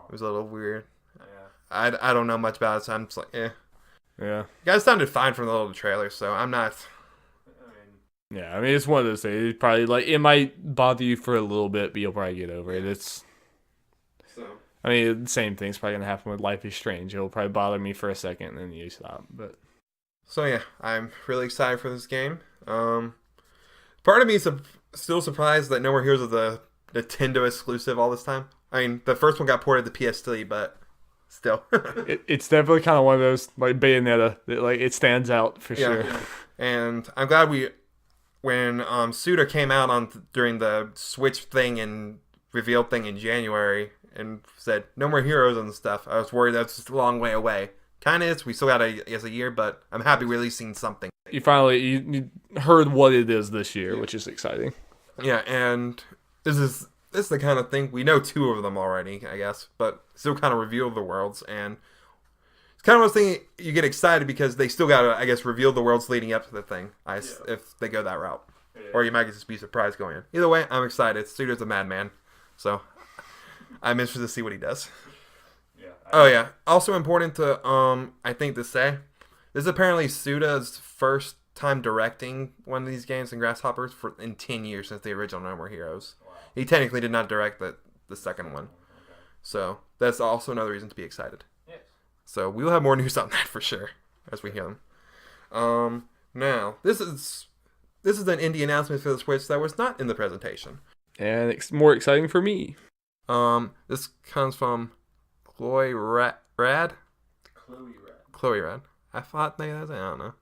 It was a little weird. Yeah. I don't know much about it, so I'm just like, eh. Yeah. You guys sounded fine from the little trailer, so I'm not. Yeah, I mean, it's one of those things. It's probably like it might bother you for a little bit, but you'll probably get over it. I mean, the same thing's probably gonna happen with Life is Strange. It'll probably bother me for a second, and then you stop. But so yeah, I'm really excited for this game. Part of me is still surprised that No More Heroes is the Nintendo exclusive all this time. I mean, the first one got ported to PS3, but still, it's definitely kind of one of those like Bayonetta that like it stands out for sure. Yeah. And I'm glad when Suda came out during the Switch thing and revealed thing in January and said No More Heroes and stuff, I was worried that's a long way away. Kind of is. We still got a year, but I'm happy we're releasing something. You finally you heard what it is this year, which is exciting. Yeah, and this is the kind of thing we know 2 of them already, I guess, but still kind of reveal the worlds, and it's kind of one thing you get excited because they still got to, I guess, reveal the worlds leading up to the thing. If they go that route, or you might just be surprised going in. Either way, I'm excited. Studios a madman, so I'm interested to see what he does. Yeah. Also important to I think to say, this is apparently Suda's first time directing one of these games in Grasshoppers in 10 years since the original No More Heroes. Wow. He technically did not direct the second one, so that's also another reason to be excited. Yes. So we will have more news on that for sure as we hear them. Now this is an indie announcement for the Switch that was not in the presentation, and it's more exciting for me. This comes from Chloe Rad. I thought I don't know.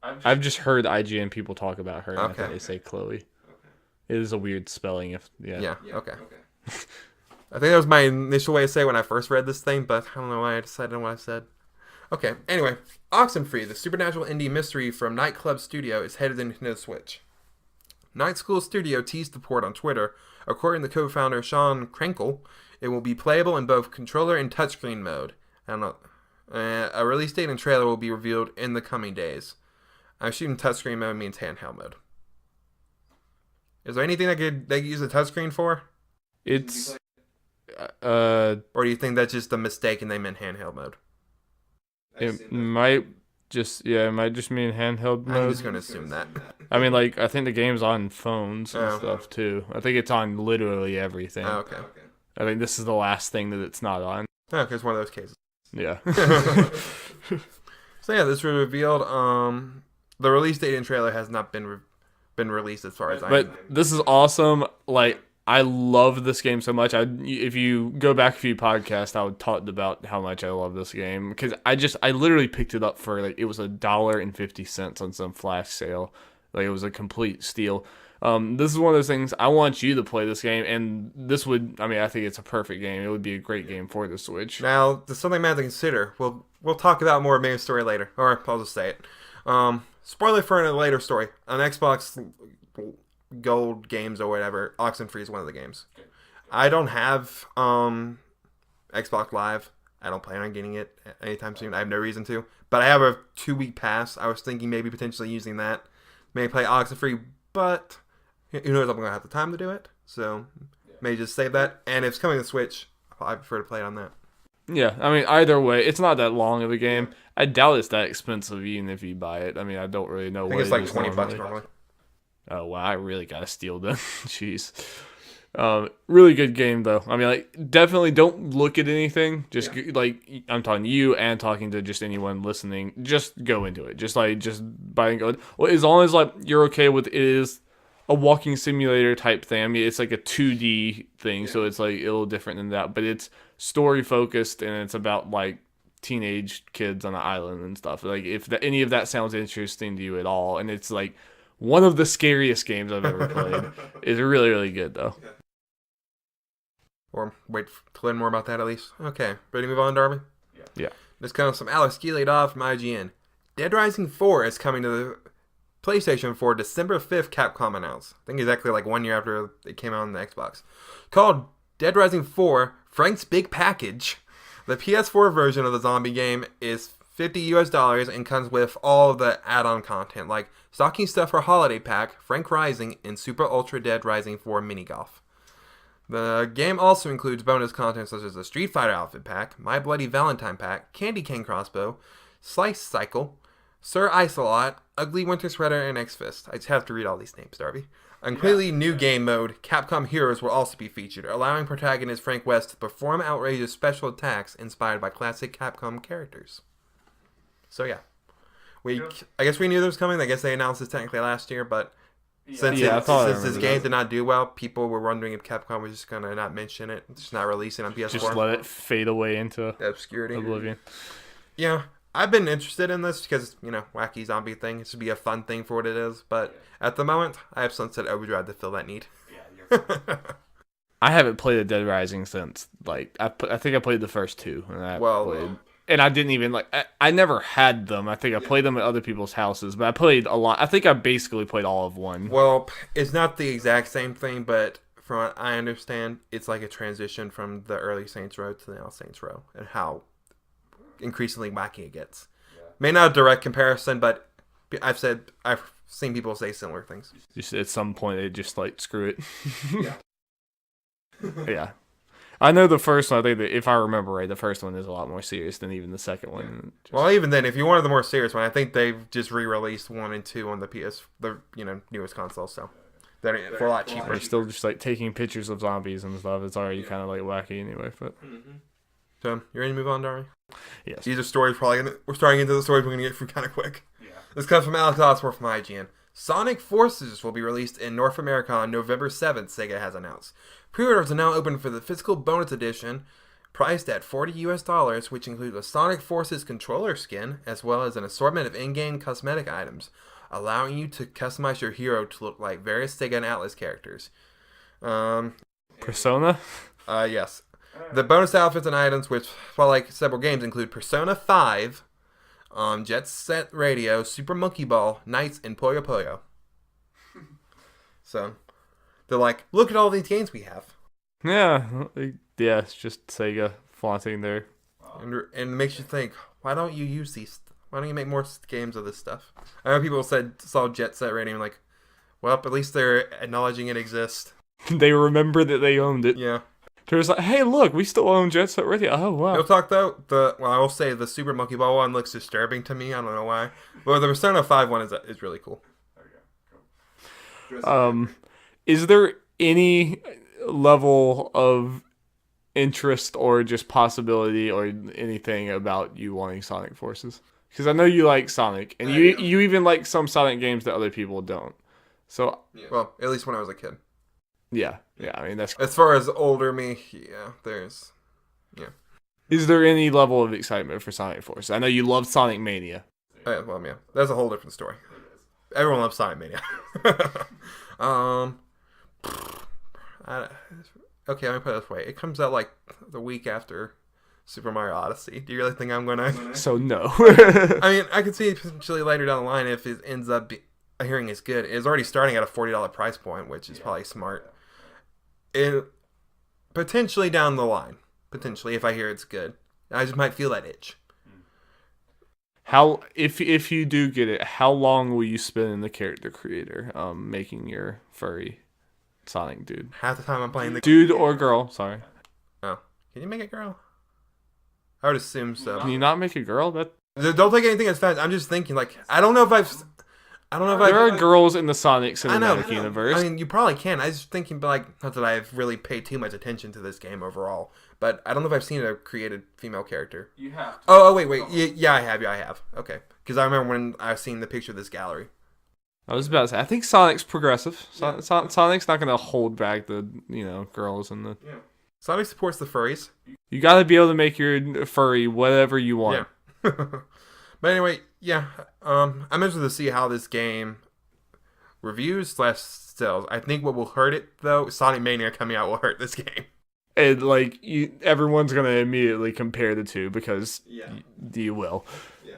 I've just heard IGN people talk about her, and I think they say Chloe. Okay. It is a weird spelling. Yeah. Okay. I think that was my initial way to say when I first read this thing, but I don't know why I decided on what I said. Okay. Anyway, Oxenfree, the supernatural indie mystery from Nightclub Studio, is headed into Nintendo Switch. Night School Studio teased the port on Twitter. According to co-founder Sean Krenkel, it will be playable in both controller and touchscreen mode. I don't know. A release date and trailer will be revealed in the coming days. I'm assuming touchscreen mode means handheld mode. Is there anything they could use a touchscreen for? It's or do you think that's just a mistake and they meant handheld mode? It might just mean handheld mode. I'm just gonna assume that. I mean, like, I think the game's on phones and stuff too. I think it's on literally everything. Oh, okay. I think this is the last thing that it's not on. Oh, okay, it's one of those cases. Yeah. So yeah, this was revealed. The release date and trailer has not been released as far as I know. But this is awesome. Like, I love this game so much. If you go back a few podcasts, I would talk about how much I love this game because I literally picked it up for like it was $1.50 on some flash sale. Like, it was a complete steal. This is one of those things. I want you to play this game, and this would. I mean, I think it's a perfect game. It would be a great game for the Switch. Now, there's something I have to consider. We'll talk about more main story later, or I'll just say it. Spoiler for a later story. On Xbox Gold games or whatever, Oxenfree is one of the games. I don't have Xbox Live. I don't plan on getting it anytime soon. I have no reason to. But I have a 2-week pass. I was thinking maybe potentially using that. Maybe play Oxenfree but who knows if I'm going to have the time to do it. So, may just save that. And if it's coming to Switch, I prefer to play it on that. Yeah, I mean, either way, it's not that long of a game. I doubt it's that expensive even if you buy it. I mean, I don't really know I think what it's it like is $20 normally. normally. Oh, wow, I really got to steal them. Jeez. Really good game, though. I mean, like, definitely don't look at anything. Just, like, I'm talking to you and talking to just anyone listening. Just go into it. Just buy and go. Well, as long as, like, you're okay with it is a walking simulator type thing. I mean, it's like a 2D thing, so it's, like, a little different than that. But it's story-focused, and it's about, like, teenage kids on an island and stuff. Like, if any of that sounds interesting to you at all, and it's, like, one of the scariest games I've ever played. It's really, really good, though. Or wait to learn more about that at least. Okay, ready to move on, Darby? Yeah. This comes from Alex Gilead from IGN. Dead Rising 4 is coming to the PlayStation 4 December 5th, Capcom announced. I think exactly like 1 year after it came out on the Xbox. Called Dead Rising 4 Frank's Big Package. The PS4 version of the zombie game is $50 and comes with all of the add-on content like stocking stuff for Holiday Pack, Frank Rising, and Super Ultra Dead Rising 4 Mini Golf. The game also includes bonus content such as the Street Fighter Outfit Pack, My Bloody Valentine Pack, Candy Cane Crossbow, Slice Cycle, Sir Isolot, Ugly Winter Sweater, and X-Fist. I just have to read all these names, Darby. A completely new game mode, Capcom Heroes, will also be featured, allowing protagonist Frank West to perform outrageous special attacks inspired by classic Capcom characters. So yeah. I guess we knew this was coming. I guess they announced this technically last year, but since this game did not do well, people were wondering if Capcom was just going to not mention it, just not release it on PS4. Just let it fade away into obscurity. Oblivion. Yeah, I've been interested in this because, wacky zombie thing. It should be a fun thing for what it is, but at the moment, I have Sunset Overdrive to fill that need. I haven't played a Dead Rising since, like, I think I played the first two. And I didn't even, I never had them. I think I played them at other people's houses, but I played a lot. I think I basically played all of one. Well, it's not the exact same thing, but from what I understand, it's like a transition from the early Saints Row to the now Saints Row, and how increasingly wacky it gets. May not a direct comparison, but I've seen people say similar things. Just at some point, they just, screw it. Yeah. I know the first one, I think that if I remember right, the first one is a lot more serious than even the second one. Well, even then, if you wanted the more serious one, I think they've just re-released 1 and 2 on the newest console, so they're for a lot cheaper. They're still just taking pictures of zombies and stuff. It's already kind of wacky anyway. But So, you ready to move on, Dari? Yes. These are stories we're starting into the stories we're going to get through kind of quick. Yeah. This comes from Alex Osborne from IGN. Sonic Forces will be released in North America on November 7th, Sega has announced. Pre-orders are now open for the physical bonus edition, priced at $40, which includes a Sonic Forces controller skin, as well as an assortment of in-game cosmetic items, allowing you to customize your hero to look like various Sega and Atlas characters. Persona? Yes. The bonus outfits and items, which, like several games, include Persona 5, Jet Set Radio, Super Monkey Ball, Knights, and Puyo Puyo. So, they're like, look at all these games we have. Yeah, it's just Sega flaunting their... And it makes you think, why don't you use these? Why don't you make more games of this stuff? I know people saw Jet Set Radio and like, well, at least they're acknowledging it exists. They remember that they owned it. Yeah. They're just like, hey, look, we still own Jet Set Radio. Oh, wow. Real talk, though, I will say the Super Monkey Ball one looks disturbing to me. I don't know why. But the Persona 5 one is really cool. Is there any level of interest or just possibility or anything about you wanting Sonic Forces? Because I know you like Sonic, and you even like some Sonic games that other people don't. So, well, at least when I was a kid. Yeah, I mean, that's... As far as older me, there's... Yeah. Is there any level of excitement for Sonic Forces? I know you love Sonic Mania. Well, yeah. That's a whole different story. Everyone loves Sonic Mania. Okay, let me put it this way. It comes out, the week after Super Mario Odyssey. Do you really think I'm going to... So, no. I mean, I could see it potentially later down the line if it ends up hearing it's good. It's already starting at a $40 price point, which is probably smart. It potentially down the line, if I hear it's good, I just might feel that itch. How if you do get it, how long will you spend in the character creator, making your furry Sonic dude? Half the time I'm playing the Dude or girl? Sorry. Oh, can you make it girl? I would assume so. Can you not make a girl? Don't take anything as fast. I'm just thinking, like, I don't know if There are girls in the Sonic I know. cinematic universe. I mean, you probably can. I was just thinking, but like, not that I've really paid too much attention to this game overall. But I don't know if I've seen a created female character. You have. Wait. Yeah, I have. Okay. Because I remember when I seen the picture of this gallery. I was about to say, I think Sonic's progressive. Sonic's not going to hold back the, girls and the... Yeah. Sonic supports the furries. You got to be able to make your furry whatever you want. Yeah. But anyway, yeah. I'm interested to see how this game reviews/sells. I think what will hurt it, though, Sonic Mania coming out will hurt this game. And, everyone's going to immediately compare the two because you will. Yeah.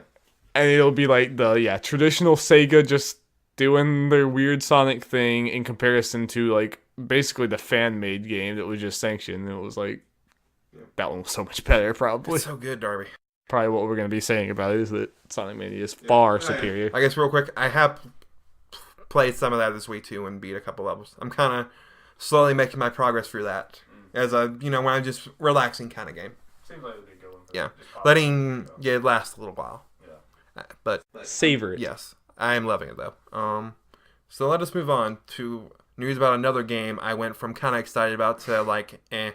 And it'll be like the, traditional Sega just doing their weird Sonic thing in comparison to, basically the fan-made game that was just sanctioned. It was that one was so much better, probably. It's so good, Darby. Probably what we're going to be saying about it is that Sonic Mania is far superior. I guess real quick, I have played some of that this week too and beat a couple levels. I'm kind of slowly making my progress through that as a, when I'm just relaxing kind of game. Seems like a good one. Yeah. Letting it last a little while. Yeah. But savor it. Yes. I am loving it though. So let us move on to news about another game I went from kind of excited about to eh.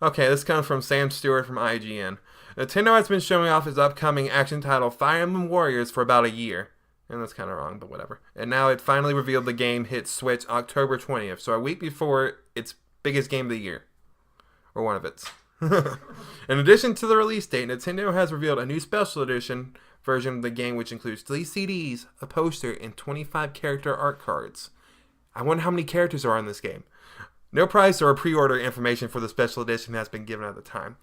Okay, this comes from Sam Stewart from IGN. Nintendo has been showing off its upcoming action title Fire Emblem Warriors for about a year. And that's kind of wrong, but whatever. And now it finally revealed the game hits Switch October 20th, so a week before its biggest game of the year. Or one of its. In addition to the release date, Nintendo has revealed a new special edition version of the game which includes 3 CDs, a poster, and 25 character art cards. I wonder how many characters are in this game. No price or pre-order information for the special edition has been given at the time.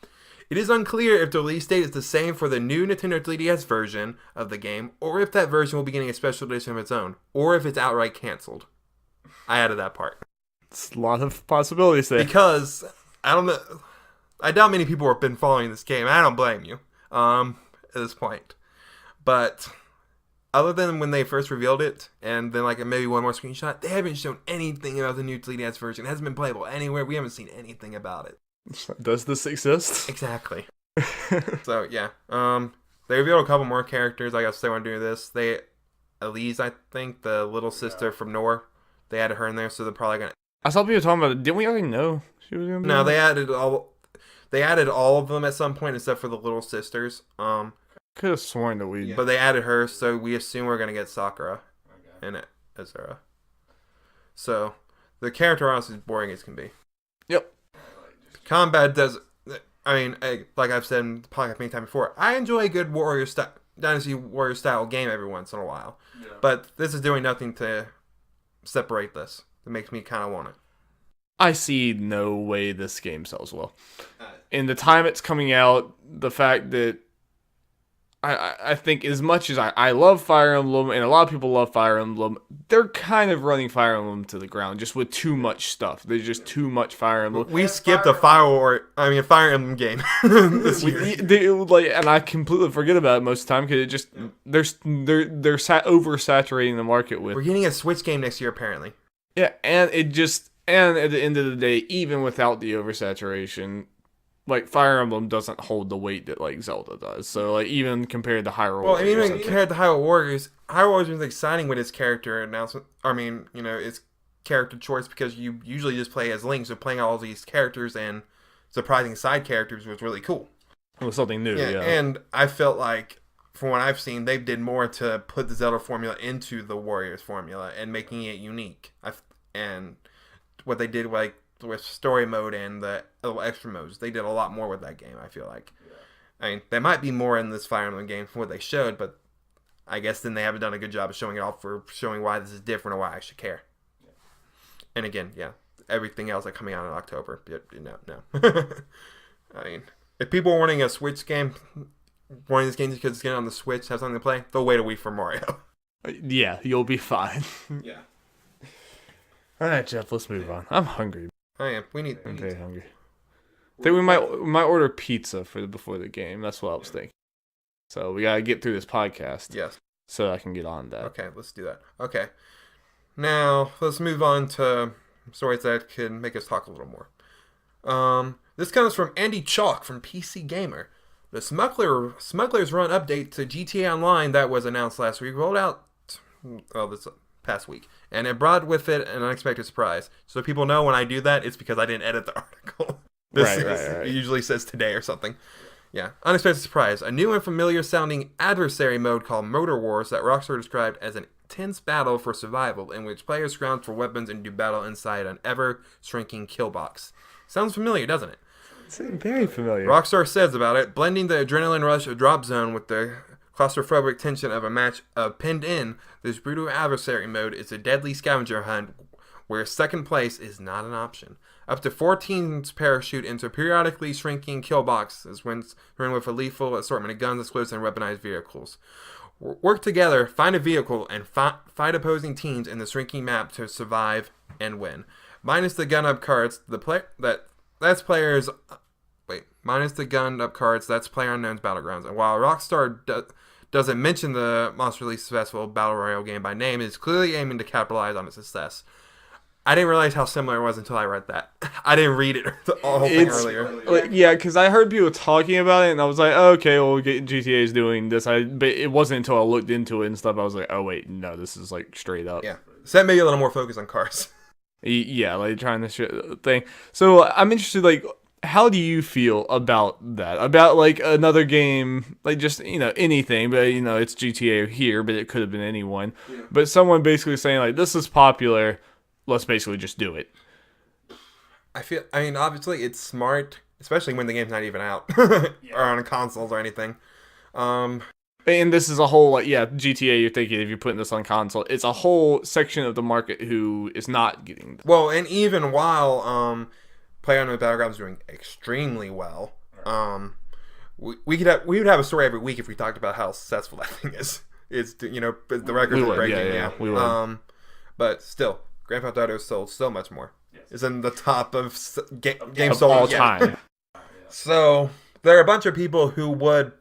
It is unclear if the release date is the same for the new Nintendo 3DS version of the game, or if that version will be getting a special edition of its own, or if it's outright canceled. I added that part. It's a lot of possibilities there. Because, I don't know, I doubt many people have been following this game, and I don't blame you, at this point. But, other than when they first revealed it, and then maybe one more screenshot, they haven't shown anything about the new 3DS version. It hasn't been playable anywhere. We haven't seen anything about it. Does this exist? Exactly. So yeah, they revealed a couple more characters. I guess they want to do this. Elise, I think, the little sister from Nor, they added her in there, so they're probably gonna. I saw people talking about it. Didn't we already know she was gonna be? No, they added all of them at some point, except for the little sisters. Could have sworn that but they added her, so we assume we're gonna get Sakura and Azura. So the character honestly is boring as can be. Yep. Combat does. I mean, like I've said in the podcast many times before, I enjoy a good Dynasty Warrior style game every once in a while. Yeah. But this is doing nothing to separate this. It makes me kind of want it. I see no way this game sells well. In the time it's coming out, the fact that I think as much as I love Fire Emblem, and a lot of people love Fire Emblem, they're kind of running Fire Emblem to the ground just with too much stuff. There's just too much Fire Emblem. We skipped a Fire Emblem game this year. And I completely forget about it most of the time because it just they're oversaturating the market with. We're getting a Switch game next year apparently. Yeah, and at the end of the day, even without the oversaturation, Fire Emblem doesn't hold the weight that Zelda does. So even compared to Hyrule Warriors. Well, even compared to Hyrule Warriors was exciting with its character announcement. I mean, its character choice because you usually just play as Link, so playing all these characters and surprising side characters was really cool. It was something new, yeah. And I felt like, from what I've seen, they did more to put the Zelda formula into the Warriors formula and making it unique. And what they did with story mode and the little extra modes, they did a lot more with that game, I feel like. Yeah. I mean, they might be more in this Fire Emblem game from what they showed, but I guess then they haven't done a good job of showing it off for showing why this is different or why I should care. Yeah. And again, everything else coming out in October. No. I mean, if people are wanting a Switch game, wanting this game because it's getting on the Switch, have something to play, they'll wait a week for Mario. Yeah, you'll be fine. Yeah. All right, Jeff, let's move on. I'm hungry. I am. I'm very hungry. I think we might order pizza before the game. That's what I was thinking. So we gotta get through this podcast. Yes. So I can get on that. Okay, let's do that. Okay. Now, let's move on to stories that can make us talk a little more. This comes from Andy Chalk from PC Gamer. The Smuggler's Run update to GTA Online that was announced last week rolled out this past week, and it brought with it an unexpected surprise. So people know when I do that, it's because I didn't edit the article. Right. It usually says today or something. Yeah, unexpected surprise. A new and familiar-sounding adversary mode called Motor Wars that Rockstar described as an intense battle for survival in which players scrounge for weapons and do battle inside an ever-shrinking kill box. Sounds familiar, doesn't it? It's very familiar. Rockstar says about it, blending the adrenaline rush of Drop Zone with the claustrophobic tension of a match pinned in, this brutal adversary mode is a deadly scavenger hunt where second place is not an option. Up to 4 teams parachute into periodically shrinking kill boxes when run with a lethal assortment of guns, explosives, and weaponized vehicles. Work together, find a vehicle, and fight opposing teams in the shrinking map to survive and win. Minus the gun-up cards, minus the gun-up cards, that's PlayerUnknown's Battlegrounds. And while Rockstar doesn't mention the monsterly successful Battle Royale game by name, it is clearly aiming to capitalize on its success. I didn't realize how similar it was until I read that. I didn't read it the whole thing earlier. Yeah, because I heard people talking about it, and I was like, oh, okay, well, GTA is doing this. But it wasn't until I looked into it and stuff, I was like, oh, wait, no, this is, like, straight up. Yeah. So that made a little more focus on cars. Yeah, like, trying to thing. So, I'm interested, like, how do you feel about that? About, like, another game, like, just, anything, but, it's GTA here, but it could have been anyone. Yeah. But someone basically saying, like, this is popular, let's basically just do it. I mean, obviously, it's smart, especially when the game's not even out or on consoles or anything. And this is a whole, GTA, you're thinking if you're putting this on console, it's a whole section of the market who is not getting that. Well, and even while PlayerUnknown's Battlegrounds is doing extremely well, we would have a story every week if we talked about how successful that thing is. It's, the records are breaking. Yeah, we would. But still, Grand Theft Auto sold so much more. Yes. It's in the top of games sold all time. So there are a bunch of people who would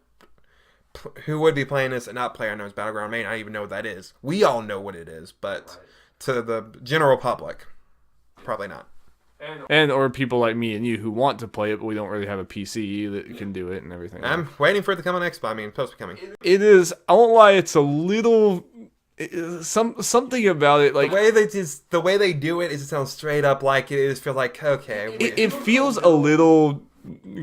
be playing this and not PlayerUnknown's Battleground. May not even know what that is. We all know what it is, but to the general public, probably not. And or people like me and you who want to play it, but we don't really have a PC that can do it and everything. I'm waiting for it to come on Xbox. I mean, it's supposed to be coming. It is. I won't lie. It's a little. Something about it, like the way they do it, it sounds straight up like it is. Feel like okay. It feels a little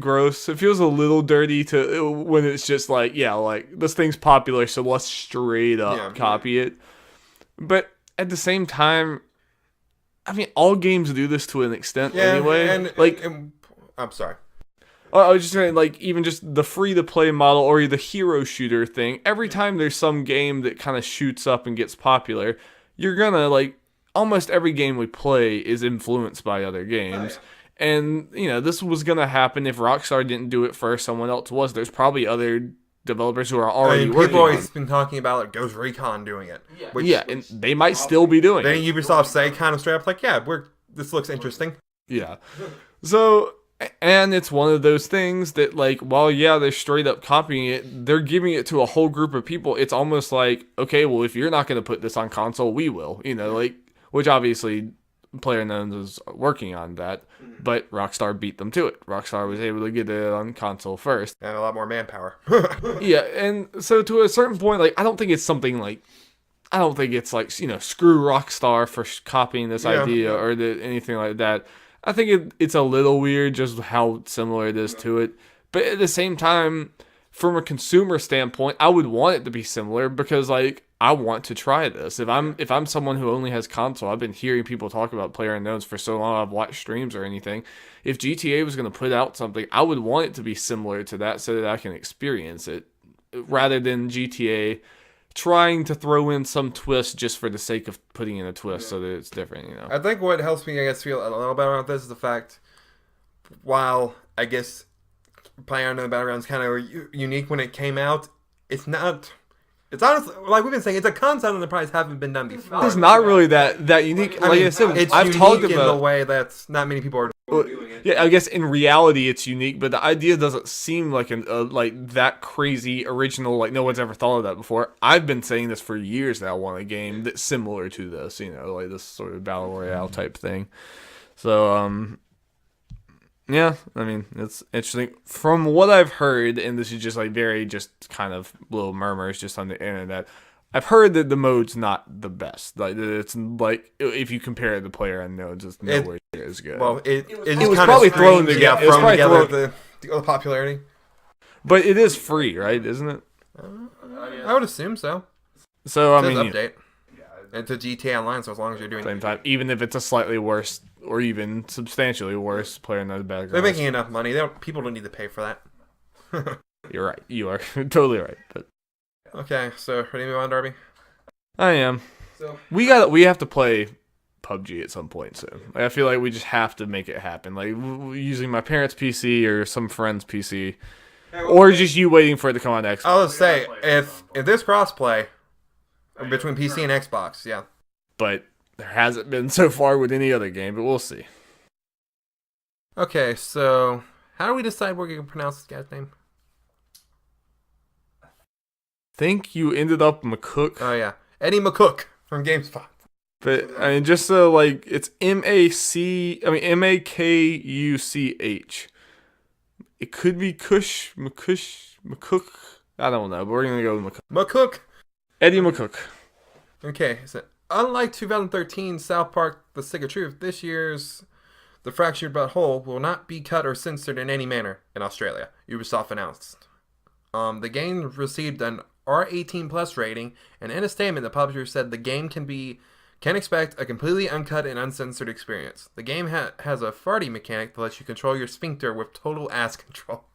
gross. It feels a little dirty when it's just like this thing's popular, so let's straight up copy it. But at the same time, I mean, all games do this to an extent anyway. And I'm sorry. I was just saying, like, even just the free-to-play model or the hero shooter thing, every time there's some game that kind of shoots up and gets popular, you're gonna, like, almost every game we play is influenced by other games. Oh, yeah. And, this was gonna happen if Rockstar didn't do it first, someone else was. There's probably other developers who are already working on it. People always been talking about, like, Ghost Recon doing it. Yeah, and they might still be doing it. Then Ubisoft say kind of straight up, like, this looks interesting. Yeah. So... And it's one of those things that, like, while, they're straight up copying it, they're giving it to a whole group of people. It's almost like, okay, well, if you're not going to put this on console, we will, which obviously PlayerUnknown's is working on that, but Rockstar beat them to it. Rockstar was able to get it on console first. And a lot more manpower. Yeah, and so to a certain point, like, I don't think it's something like, screw Rockstar for copying this idea or anything like that. I think it's a little weird just how similar it is to it. But at the same time, from a consumer standpoint, I would want it to be similar because, like, I want to try this. If I'm someone who only has console, I've been hearing people talk about PlayerUnknown's for so long, I've watched streams or anything. If GTA was going to put out something, I would want it to be similar to that so that I can experience it rather than GTA trying to throw in some twist just for the sake of putting in a twist so that it's different, I think what helps me, feel a little better about this is the fact, while, I guess, PlayerUnknown's Battlegrounds is kind of unique when it came out, it's honestly, like we've been saying, it's a concept and the price haven't been done before. It's not really that unique. I said, it's I've unique talked about in the way that not many people are Well, yeah, I guess in reality it's unique, but the idea doesn't seem like like that crazy original. Like no one's ever thought of that before. I've been saying this for years that I want a game that's similar to this. Like this sort of battle royale type thing. So yeah, I mean it's interesting. From what I've heard, and this is just like very just kind of little murmurs just on the internet. I've heard that the mode's not the best. Like it's like if you compare the player unknowns, it's nowhere near as good. Well, it was probably thrown together. Yeah, thrown together the popularity. But it is free, right? Isn't it? I would assume so. So I mean, update. And to GTA Online, so as long as you're doing same time, even if it's a slightly worse or even substantially worse player in the background, they're making enough money. People don't need to pay for that. You're right. You are totally right. But okay, so ready to move on, Darby? I am. So we have to play PUBG at some point soon. Like, I feel like we just have to make it happen. Like using my parents' PC or some friend's PC, or just you waiting for it to come on Xbox. I'll just say if there's crossplay between PC and Xbox, yeah. But there hasn't been so far with any other game. But we'll see. Okay, so how do we decide where you can pronounce this guy's name? Think you ended up McCook. Oh yeah, Eddie McCook from GameSpot. But I mean, just so like it's MAKUCH. It could be McCook. I don't know, but we're gonna go with McCook. Eddie McCook. Okay, so unlike 2013 South Park: The Stick of Truth, this year's The Fractured But Whole will not be cut or censored in any manner in Australia. Ubisoft announced. The game received an R18 plus rating, and in a statement, the publisher said the game can expect a completely uncut and uncensored experience. The game has a farty mechanic that lets you control your sphincter with total ass control.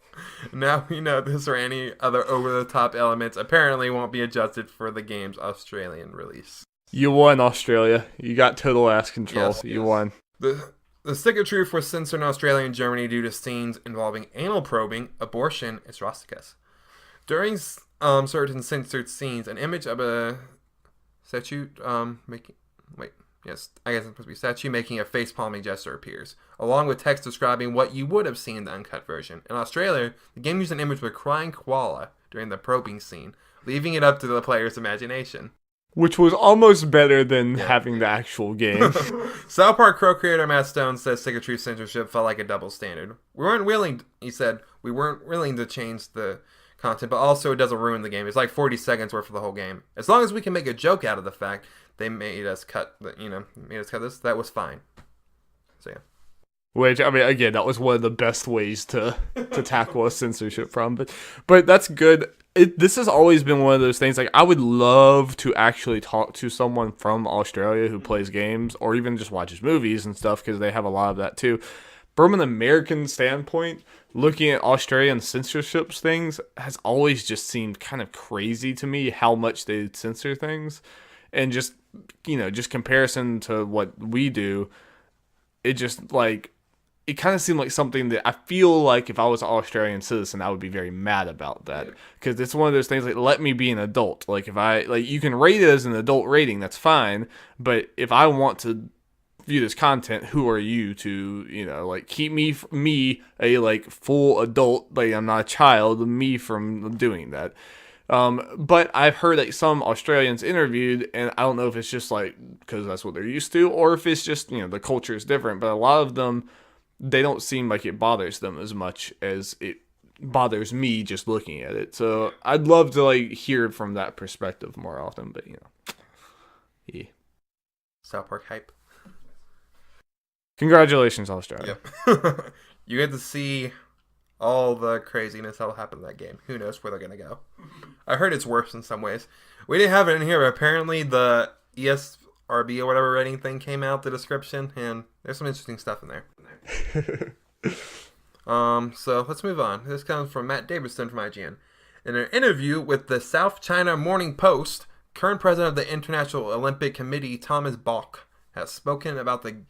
Now we know this or any other over-the-top elements apparently won't be adjusted for the game's Australian release. You won, Australia. You got total ass control. Yes, you won. The Stick of Truth was censored in Australia and Germany due to scenes involving anal probing, abortion, and swastikas. During certain censored scenes, an image of a statue making a face-palming gesture appears, along with text describing what you would have seen in the uncut version. In Australia, the game used an image with a crying koala during the probing scene, leaving it up to the player's imagination. Which was almost better than having the actual game. South Park co-creator Matt Stone says Stick of Truth censorship felt like a double standard. He said, we weren't willing to change the content, but also it doesn't ruin the game. It's like 40 seconds worth of the whole game. As long as we can make a joke out of the fact they made us cut this, that was fine. So yeah. Which, I mean, again, that was one of the best ways to tackle a censorship problem. But that's good. This has always been one of those things, like, I would love to actually talk to someone from Australia who plays games, or even just watches movies and stuff, because they have a lot of that too. From an American standpoint, looking at Australian censorship things has always just seemed kind of crazy to me, how much they censor things. And just, just comparison to what we do, it just, like, it kind of seemed like something that I feel like if I was an Australian citizen, I would be very mad about that. Because it's one of those things, like, let me be an adult. Like, you can rate it as an adult rating, that's fine. But if I want to view this content, who are you to, keep me a, like, full adult, like, I'm not a child, me from doing that. But I've heard like some Australians interviewed, and I don't know if it's just like because that's what they're used to, or if it's just the culture is different. But a lot of them, they don't seem like it bothers them as much as it bothers me just looking at it. So I'd love to like hear from that perspective more often. But yeah. South Park hype. Congratulations, Australia. Yep. You get to see all the craziness that'll happen in that game. Who knows where they're going to go. I heard it's worse in some ways. We didn't have it in here, but apparently the ESRB or whatever rating thing came out, the description, and there's some interesting stuff in there. So let's move on. This comes from Matt Davidson from IGN. In an interview with the South China Morning Post, current president of the International Olympic Committee, Thomas Bach, has spoken about the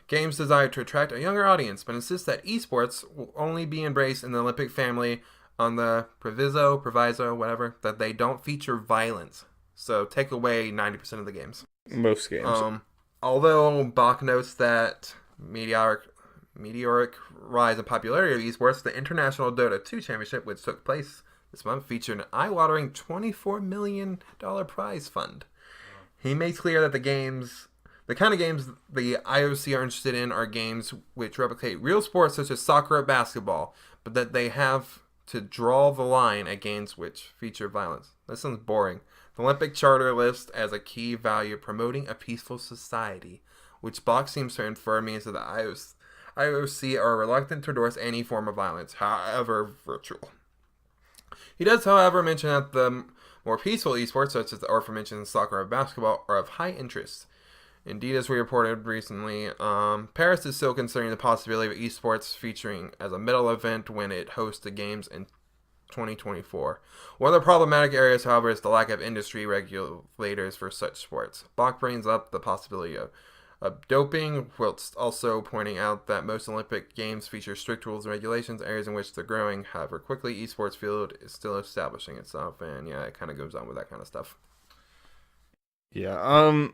game's desire to attract a younger audience, but insists that esports will only be embraced in the Olympic family on the proviso, whatever, that they don't feature violence. So take away 90% of the games. Most games. Although Bach notes that meteoric rise in popularity of esports, the International Dota 2 Championship, which took place this month, featured an eye-watering $24 million prize fund. He makes clear that the kind of games the IOC are interested in are games which replicate real sports such as soccer or basketball, but that they have to draw the line at games which feature violence. This sounds boring. The Olympic Charter lists as a key value promoting a peaceful society, which Bach seems to infer means that the IOC are reluctant to endorse any form of violence, however virtual. He does, however, mention that the more peaceful esports, such as the aforementioned soccer or basketball, are of high interest. Indeed, as we reported recently, Paris is still considering the possibility of esports featuring as a medal event when it hosts the games in 2024. One of the problematic areas, however, is the lack of industry regulators for such sports. Bach brings up the possibility of doping, whilst also pointing out that most Olympic Games feature strict rules and regulations, areas in which they're growing. However, quickly, esports field is still establishing itself, and yeah, it kind of goes on with that kind of stuff. Yeah.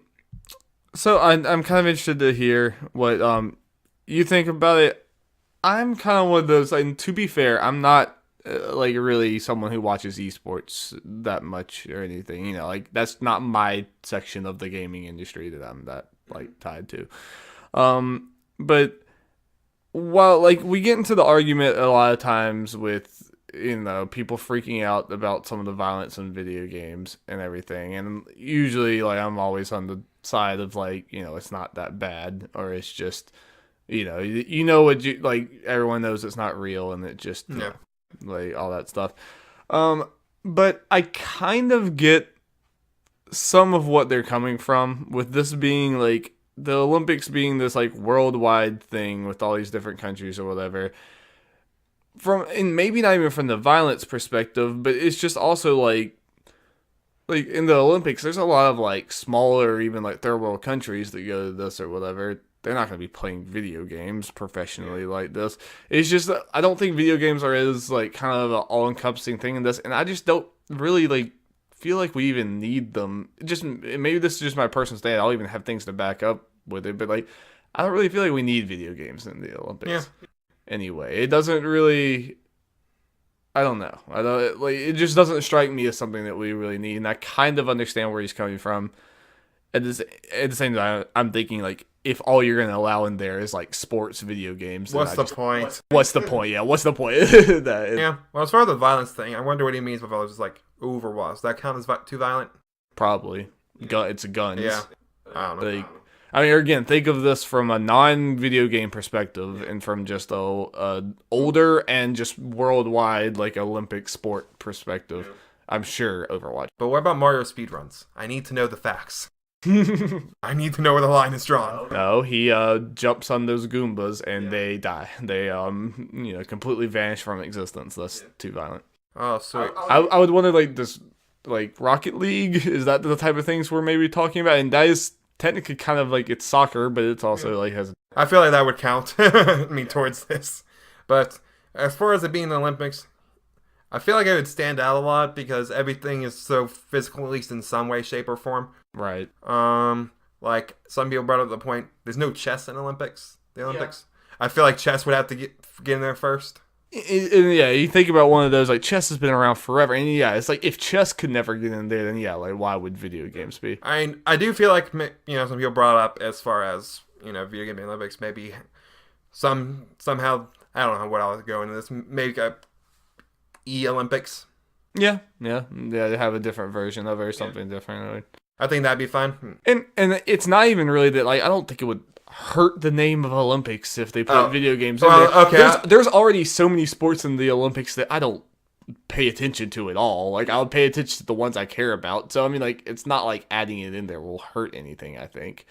So I'm kind of interested to hear what you think about it. I'm kind of one of those. And to be fair, I'm not like really someone who watches esports that much or anything. You know, like that's not my section of the gaming industry that I'm that like tied to. But while like we get into the argument a lot of times with people freaking out about some of the violence in video games and everything, and usually like I'm always on the side of like it's not that bad, or it's just what you like everyone knows it's not real and it just like all that stuff. But I kind of get some of what they're coming from with this being like the Olympics being this like worldwide thing with all these different countries or whatever. And maybe not even from the violence perspective, but it's just also like in the Olympics, there's a lot of like smaller, even like third world countries that go to this or whatever. They're not going to be playing video games professionally like this. It's just that I don't think video games are as like kind of an all-encompassing thing in this, and I just don't really like feel like we even need them. Just maybe this is just my personal stand. I'll even have things to back up with it, but like I don't really feel like we need video games in the Olympics. Yeah. Anyway, it doesn't really. I don't know. I don't like. It just doesn't strike me as something that we really need, and I kind of understand where he's coming from. At the same time, I'm thinking like, if all you're gonna allow in there is like sports video games, what's the point? What's the point? Yeah, what's the point? Yeah. Well, as far as the violence thing, I wonder what he means with all this like Overwatch. Does that count as too violent? Probably. It's a guns. Yeah. I don't know. Like, I mean, again, think of this from a non-video game perspective and from just a older and just worldwide like Olympic sport perspective. Yeah. I'm sure Overwatch. But what about Mario speedruns? I need to know the facts. I need to know where the line is drawn. No, he jumps on those Goombas and they die. They completely vanish from existence. That's too violent. Oh, sweet. I would wonder like this like Rocket League, is that the type of things we're maybe talking about? And that is technically kind of like it's soccer, but it's also like has. I feel like that would count me towards this. But as far as it being the Olympics, I feel like it would stand out a lot because everything is so physical, at least in some way, shape, or form. Right. Like some people brought up the point, there's no chess in the Olympics. Yeah. I feel like chess would have to get in there first. Yeah, you think about one of those, like chess has been around forever, and yeah, it's like if chess could never get in there, then yeah, like why would video games be? I do feel like some people brought up as far as video game Olympics, maybe somehow I don't know what I was going into this, maybe Olympics. Yeah, they have a different version of it or something different. I think that'd be fun. And it's not even really that, like, I don't think it would hurt the name of Olympics if they put video games in there. Okay. There's already so many sports in the Olympics that I don't pay attention to at all. Like, I'll pay attention to the ones I care about. So, I mean, like, it's not like adding it in there will hurt anything, I think.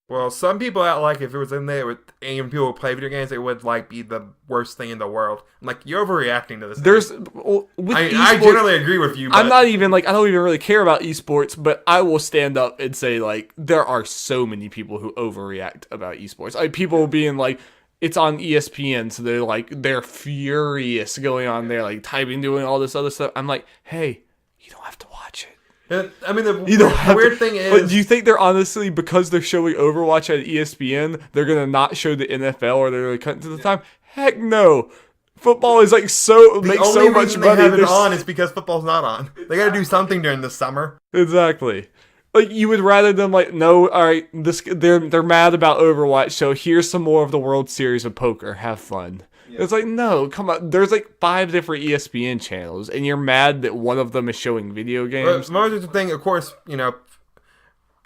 Well, some people out like if it was in there and people would play video games, it would like be the worst thing in the world. I'm like, you're overreacting to this. I generally agree with you. But I'm not even like I don't even really care about esports, but I will stand up and say like there are so many people who overreact about esports. Like people being like, it's on ESPN, so they're furious going on there, like typing, doing all this other stuff. I'm like, hey, you don't have to watch it. I mean, You don't the have weird to, thing but is, do you think they're honestly, because they're showing Overwatch at ESPN, they're gonna not show the NFL or they're gonna cut into the time? Heck no. Football is like the makes only so much reason they money. have it There's on is because football's not on. They got to do something during the summer. exactly. Like you would rather them like no, all right, they're mad about Overwatch, so here's some more of the World Series of poker. Have fun. Yeah. It's like no, come on. There's like 5 different ESPN channels, and you're mad that one of them is showing video games. But most of the thing, of course,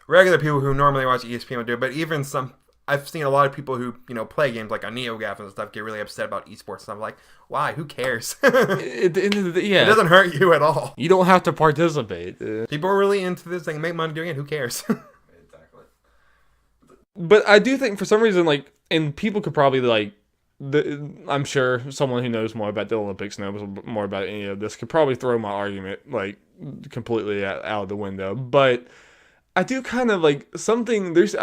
regular people who normally watch ESPN would do it, but even I've seen a lot of people who, play games like on NeoGAF and stuff get really upset about esports stuff. Like, why? Who cares? At the end of the day, yeah. It doesn't hurt you at all. You don't have to participate. People are really into this. They can make money doing it. Who cares? Exactly. But I do think for some reason, like, and people could probably, like, I'm sure someone who knows more about the Olympics, knows more about any of this, could probably throw my argument, like, completely out of the window. But I do kind of like I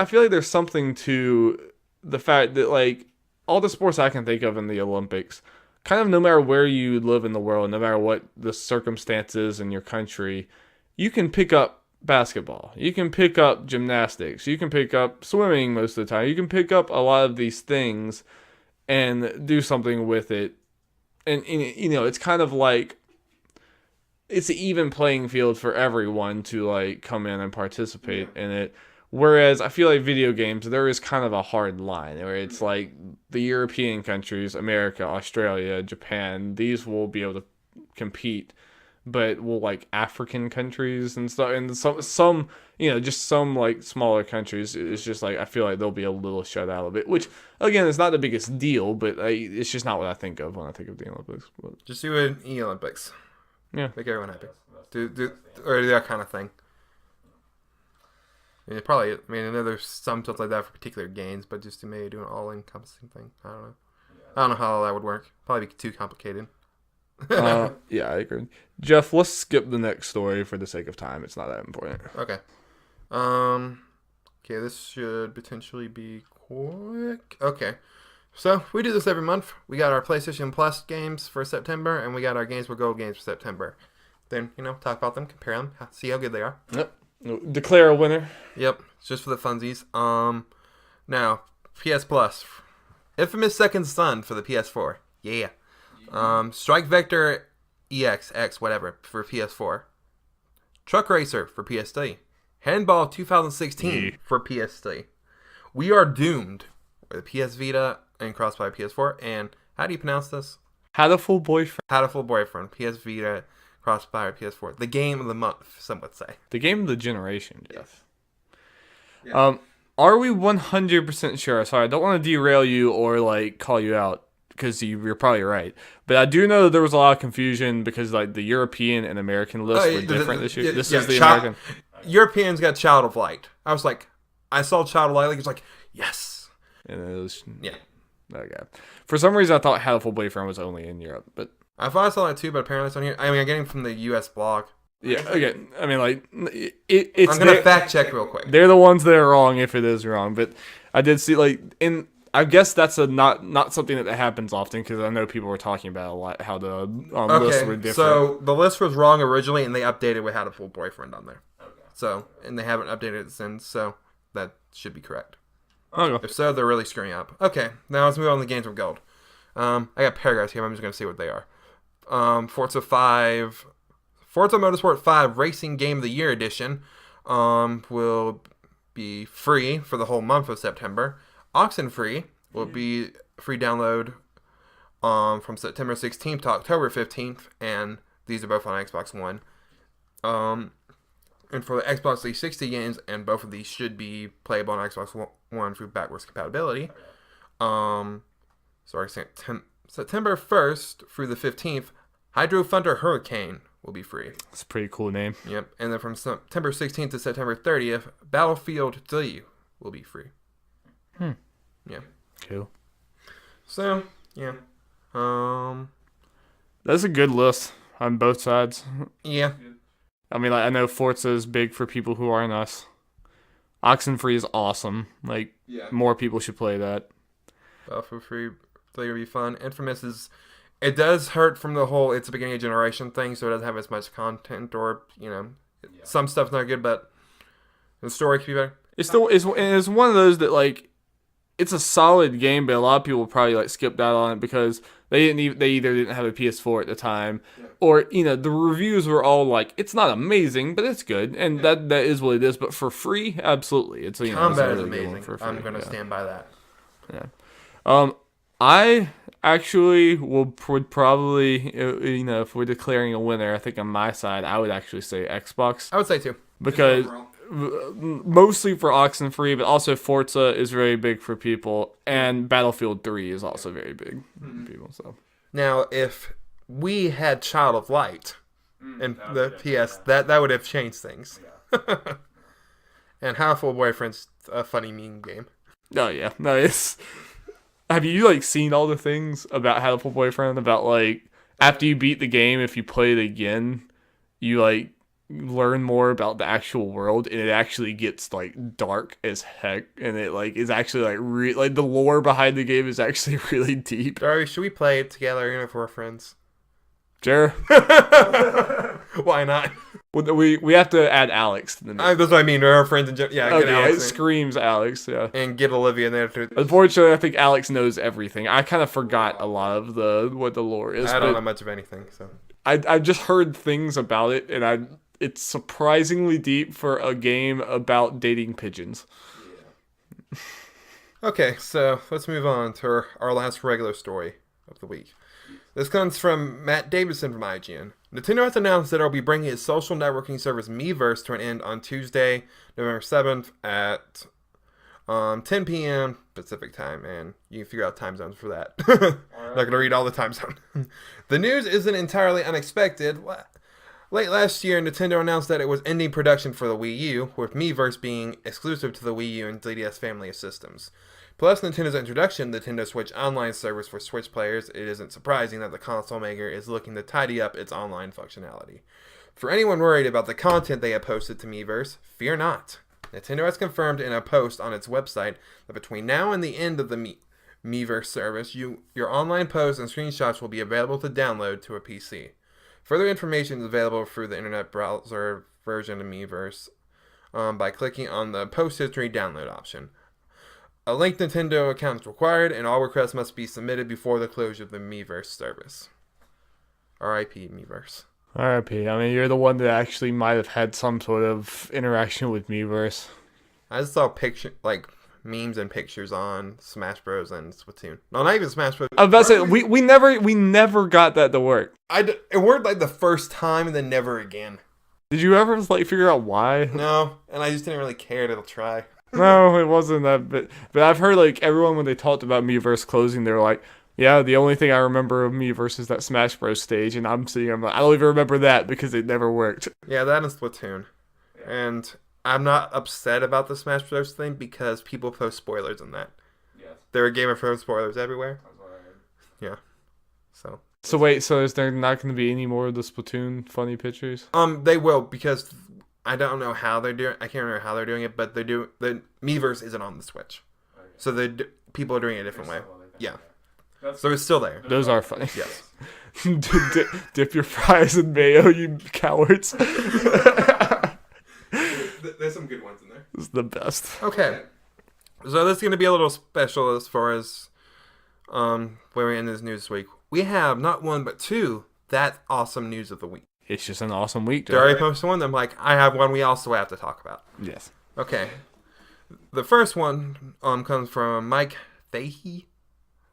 feel like there's something to the fact that like all the sports I can think of in the Olympics, kind of no matter where you live in the world, no matter what the circumstances in your country, you can pick up basketball, you can pick up gymnastics, you can pick up swimming most of the time, you can pick up a lot of these things and do something with it. And it's kind of like it's an even playing field for everyone to like come in and participate in it. Whereas I feel like video games, there is kind of a hard line where it's like the European countries, America, Australia, Japan, these will be able to compete, but will like African countries and stuff, and some just some like smaller countries, it's just like I feel like they'll be a little shut out of it. Which again, it's not the biggest deal, but it's just not what I think of when I think of the Olympics. But just do an Olympics. Yeah, make everyone happy. Do that kind of thing. I know there's some stuff like that for particular games, but just to maybe do an all-encompassing thing. I don't know. I don't know how that would work. Probably be too complicated. Yeah, I agree. Jeff, let's skip the next story for the sake of time. It's not that important. Okay. Okay, this should potentially be quick. Okay. So, we do this every month. We got our PlayStation Plus games for September, and we got our Games with Gold games for September. Then, talk about them, compare them, see how good they are. Yep. Declare a winner. Yep, it's just for the funsies. Now, PS Plus. Infamous Second Son for the PS4. Yeah. Strike Vector EX, whatever, for PS4. Truck Racer for PS3. Handball 2016 for PS3. We Are Doomed for the PS Vita and Crossfire PS4. And how do you pronounce this? Hatoful Boyfriend. Hatoful Boyfriend, PS Vita, Crossfire PS4. The game of the month, some would say. The game of the generation, Jeff. Yeah. Are we 100% sure? Sorry, I don't want to derail you or like call you out because you're probably right. But I do know that there was a lot of confusion because like the European and American lists were different this year. This is the American. Europeans got Child of Light. I was like, I saw Child of Light. Like, it's like, yes. And it was yeah. Okay. For some reason, I thought Hatoful Boyfriend was only in Europe, but I thought I saw that too. But apparently, it's on here. I mean, I'm getting from the U.S. blog. Yeah. Okay. I mean, like it's. I'm gonna fact check real quick. They're the ones that are wrong if it is wrong, but I did see like I guess that's not something that happens often because I know people were talking about a lot how the lists were different. So the list was wrong originally, and they updated with Hatoful Boyfriend on there. Okay. So and they haven't updated it since, so that should be correct. Okay. If so, they're really screwing up. Okay, now let's move on to the games with gold. I got paragraphs here. I'm just gonna see what they are. Forza Motorsport 5 Racing Game of the Year Edition will be free for the whole month of September. Oxenfree will be free download from September 16th to October 15th, and these are both on Xbox One. And for the Xbox 360 games, and both of these should be playable on Xbox One through backwards compatibility. September 1st through the 15th, Hydro Thunder Hurricane will be free. That's a pretty cool name. Yep. And then from September 16th to September 30th, Battlefield 3 will be free. Yeah. Cool. So, yeah. That's a good list on both sides. Yeah. I mean, like, I know Forza is big for people who aren't us. Oxenfree is awesome. Like, more people should play that. Battlefield 3 will be fun. Infamous is... It does hurt from the whole it's the beginning of generation thing, so it doesn't have as much content or, Some stuff's not good, but the story could be better. It's one of those that like it's a solid game, but a lot of people probably like skipped out on it because they either didn't have a PS4 at the time, or the reviews were all like it's not amazing, but it's good, and that is what it is. But for free, absolutely, it's Combat it's is a really good one amazing. for free. I'm gonna stand by that. Yeah. I actually would probably if we're declaring a winner, I think on my side I would actually say Xbox I would say too. because mostly for Oxenfree, but also Forza is very big for people, and Battlefield 3 is also very big for people. So Now, if we had Child of Light and the PS, that would have changed things. And Powerful Boyfriend's a funny meme game. oh yeah, no, it's. Have you like seen all the things about Hatful Boyfriend about like after you beat the game, if you play it again, you like learn more about the actual world, and it actually gets like dark as heck, and it like is actually like like the lore behind the game is actually really deep. Darby, should we play it together if we're friends? Sure. Why not? Well, we have to add Alex to the mix. That's what I mean. We're friends and yeah, Oh get yeah, it Alex in. screams Alex. Yeah. And get Olivia in there too. Unfortunately, I think Alex knows everything. I kind of forgot a lot of what the lore is. I don't know much of anything, so I've just heard things about it, and it's surprisingly deep for a game about dating pigeons. Yeah. Okay, so let's move on to our last regular story of the week. This comes from Matt Davidson from IGN. Nintendo has announced that it will be bringing its social networking service Miiverse to an end on Tuesday, November 7th at 10 p.m. Pacific time, and you can figure out time zones for that. I'm not going to read all the time zone. The news isn't entirely unexpected. Late last year, Nintendo announced that it was ending production for the Wii U, with Miiverse being exclusive to the Wii U and 3DS family of systems. Plus Nintendo's introduction, the Nintendo Switch Online service for Switch players, it isn't surprising that the console maker is looking to tidy up its online functionality. For anyone worried about the content they have posted to Miiverse, fear not. Nintendo has confirmed in a post on its website that between now and the end of the Miiverse service, your online posts and screenshots will be available to download to a PC. Further information is available through the internet browser version of Miiverse by clicking on the Post History download option. A linked Nintendo account is required, and all requests must be submitted before the closure of the Miiverse service. R.I.P. Miiverse. R.I.P. I mean, you're the one that actually might have had some sort of interaction with Miiverse. I just saw memes and pictures on Smash Bros. And Splatoon. No, not even Smash Bros. I was about to say, we never got that to work. It worked like the first time and then never again. Did you ever like figure out why? No, and I just didn't really care to try. No, it wasn't that bit. But I've heard like everyone when they talked about Miiverse closing, they were like, yeah, the only thing I remember of Miiverse is that Smash Bros. Stage, and I'm like, I don't even remember that because it never worked. Yeah, that is Splatoon. And I'm not upset about the Smash Bros. Thing because people post spoilers in that. Yes. There are Game of Thrones spoilers everywhere. That's what I heard. Yeah. So wait, so is there not going to be any more of the Splatoon funny pictures? They will, because I don't know how they're doing. I can't remember how they're doing it, but the Miiverse isn't on the Switch, so people are doing it a different way. Yeah, so it's still there. Those are funny. Yes. Dip your fries in mayo, you cowards. There's some good ones in there. This is the best. Okay, so this is going to be a little special as far as where we end this news this week. We have not one but two that awesome news of the week. It's just an awesome week, They already posted one. I'm like, I have one we also have to talk about. Yes. Okay. The first one comes from Mike Fahey.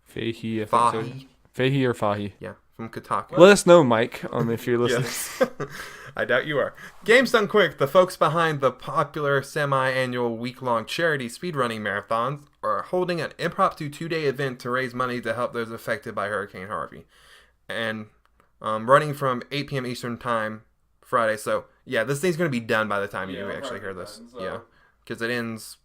Fahey or Fahy. Yeah, from Kotaku. Let us know, Mike, if you're listening. Yes. I doubt you are. Games Done Quick, the folks behind the popular semi-annual week-long charity speedrunning marathons, are holding an impromptu 2-day event to raise money to help those affected by Hurricane Harvey. And running from 8 p.m. Eastern Time Friday. So, yeah, this thing's going to be done by the time you actually hear this. Done, so. Yeah, because it ends,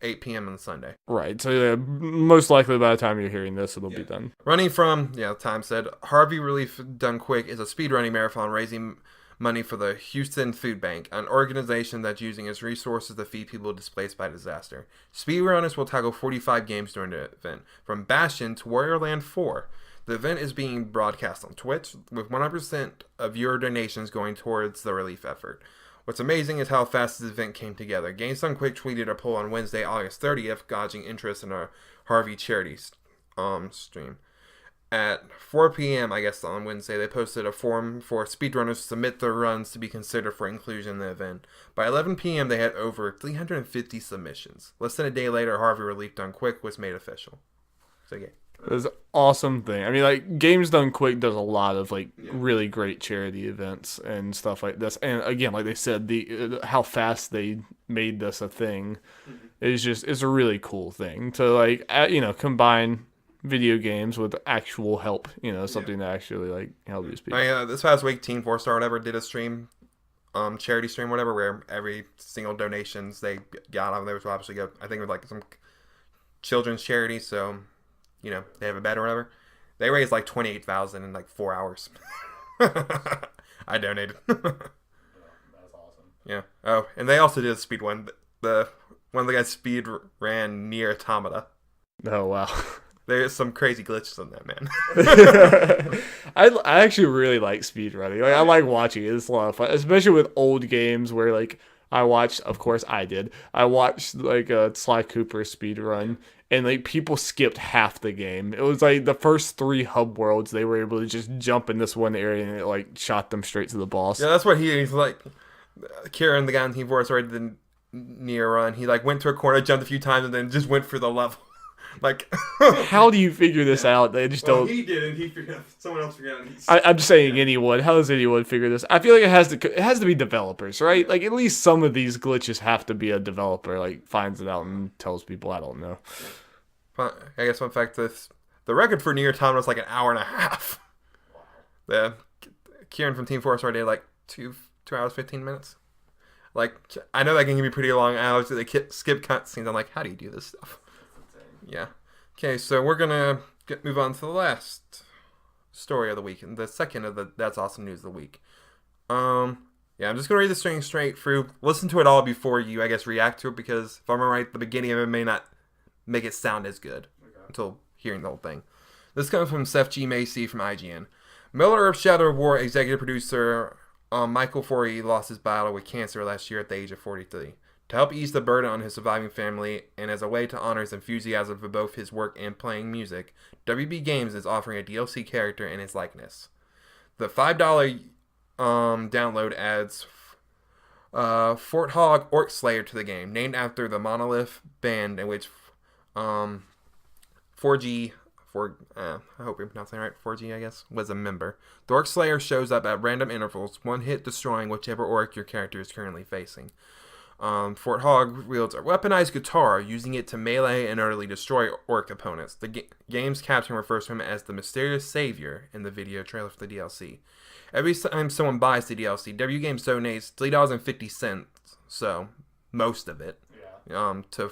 8 p.m. on Sunday. Right, so yeah, most likely by the time you're hearing this, it'll be done. Running from, Time said, Harvey Relief Done Quick is a speedrunning marathon raising money for the Houston Food Bank, an organization that's using its resources to feed people displaced by disaster. Speedrunners will tackle 45 games during the event, from Bastion to Warrior Land 4. The event is being broadcast on Twitch, with 100% of viewer donations going towards the relief effort. What's amazing is how fast this event came together. Games Done Quick tweeted a poll on Wednesday, August 30th, gauging interest in a Harvey charity stream. At 4 p.m., I guess on Wednesday, they posted a form for speedrunners to submit their runs to be considered for inclusion in the event. By 11 p.m., they had over 350 submissions. Less than a day later, Harvey Relief Done Quick was made official. So, yeah. It's an awesome thing. I mean, like, Games Done Quick does a lot of, like, really great charity events and stuff like this. And, again, like they said, how fast they made this a thing is a really cool thing to, like, combine video games with actual help, something that actually, like, help these people. This past week, Team 4-Star whatever did a stream, charity stream, whatever, where every single donations they got on there was obviously go, I think it was, like, some children's charity, so... they have a bet or whatever. They raised like $28,000 in like 4 hours. I donated. That's awesome. Yeah. Oh, and they also did a speed one. One of the guys speed ran near Automata. Oh wow. There's some crazy glitches on that, man. I actually really like speedrunning. Like, I like watching it. It's a lot of fun, especially with old games where like I watched. Of course, I watched like a Sly Cooper speedrun. And, like, people skipped half the game. It was, like, the first 3 hub worlds, they were able to just jump in this one area and it, like, shot them straight to the boss. Yeah, that's what he's like. Kieran, the guy on Team 4, started the near run. He, like, went to a corner, jumped a few times, and then just went for the level. Like, how do you figure this out? They just don't. He didn't. He figured out. Someone else figured out. I'm just saying, anyone. How does anyone figure this? I feel like it has to be developers, right? Like, at least some of these glitches have to be a developer, like, finds it out and tells people. I don't know. I guess fun fact: the record for near time was like an hour and a half. The Kieran from Team 4-Star did like 2 hours 15 minutes. Like, I know that can be pretty long hours. They skip cutscenes. I'm like, how do you do this stuff? Yeah. Okay, so we're gonna move on to the last story of the week, and the second of the That's Awesome News of the week. Yeah, I'm just gonna read this thing straight through. Listen to it all before you, I guess, react to it, because if I'm right, the beginning of it may not make it sound as good until hearing the whole thing. This comes from Seth G. Macy from IGN. Miller of Shadow of War executive producer Michael Forey lost his battle with cancer last year at the age of 43. To help ease the burden on his surviving family, and as a way to honor his enthusiasm for both his work and playing music, WB Games is offering a DLC character in his likeness. The $5 download adds Fort Hog Orc Slayer to the game, named after the Monolith band in which 4G, I hope you're pronouncing it right, 4G, I guess, was a member. The Orc Slayer shows up at random intervals, one hit destroying whichever orc your character is currently facing. Fort Hog wields a weaponized guitar, using it to melee and utterly destroy orc opponents. The game's caption refers to him as the mysterious savior in the video trailer for the DLC. Every time someone buys the DLC, W Games donates $3.50, so most of it, to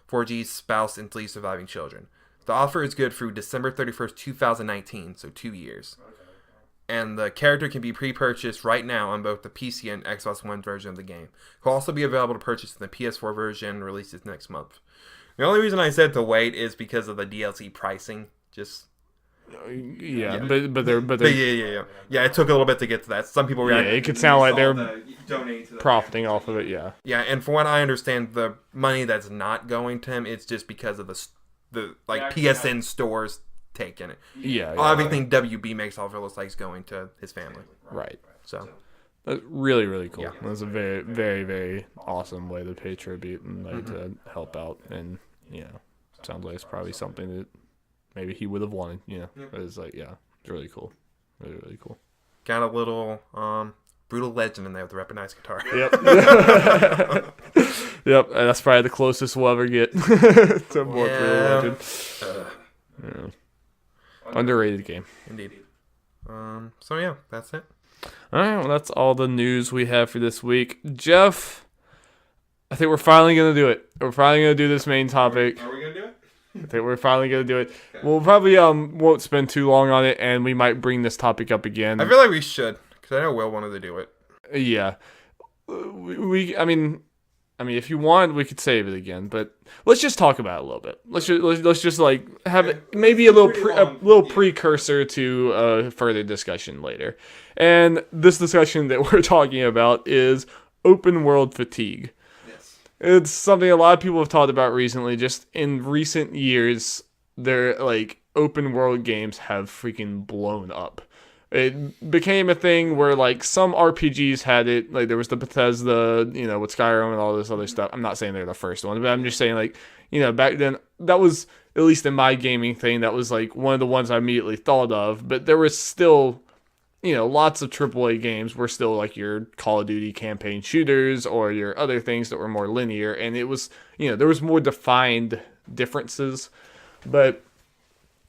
4G's spouse and 3 surviving children. The offer is good through December 31st, 2019, so 2 years. And the character can be pre-purchased right now on both the PC and Xbox One version of the game. It will also be available to purchase in the PS4 version, releases next month. The only reason I said to wait is because of the DLC pricing. Just but it took a little bit to get to that. Some people reacted. Yeah, it could sound like they're profiting off of it. Yeah. Yeah, and from what I understand, the money that's not going to him, it's just because of the PSN stores taking it. Yeah. Everything WB makes off it looks like it's going to his family. Right. So that's really, really cool. Yeah. That's a very, very, very awesome way to pay tribute and to help out. And sounds like it's probably something that maybe he would have wanted. But it's like, it's really cool. Really, really cool. Got a little brutal legend in there with the weaponized guitar. Yep. Yep. And that's probably the closest we'll ever get to more brutal legend. Underrated game. Indeed. So yeah, that's it. All right, well, that's all the news we have for this week. Jeff, I think we're finally going to do it. We're finally going to do this main topic. Are we going to do it? I think we're finally going to do it. Okay. We'll probably won't spend too long on it, and we might bring this topic up again. I feel like we should, because I know Will wanted to do it. Yeah. I mean, I mean, if you want, we could save it again, but let's just talk about it a little bit. Let's just like have it maybe a little precursor to further discussion later. And this discussion that we're talking about is open world fatigue. Yes. It's something a lot of people have talked about recently. Just in recent years, their like open world games have freaking blown up. It became a thing where like some RPGs had it. Like there was the Bethesda, with Skyrim and all this other stuff. I'm not saying they're the first one, but I'm just saying like, back then that was, at least in my gaming thing, that was like one of the ones I immediately thought of. But there was still, lots of AAA games were still like your Call of Duty campaign shooters or your other things that were more linear. And it was, there was more defined differences. But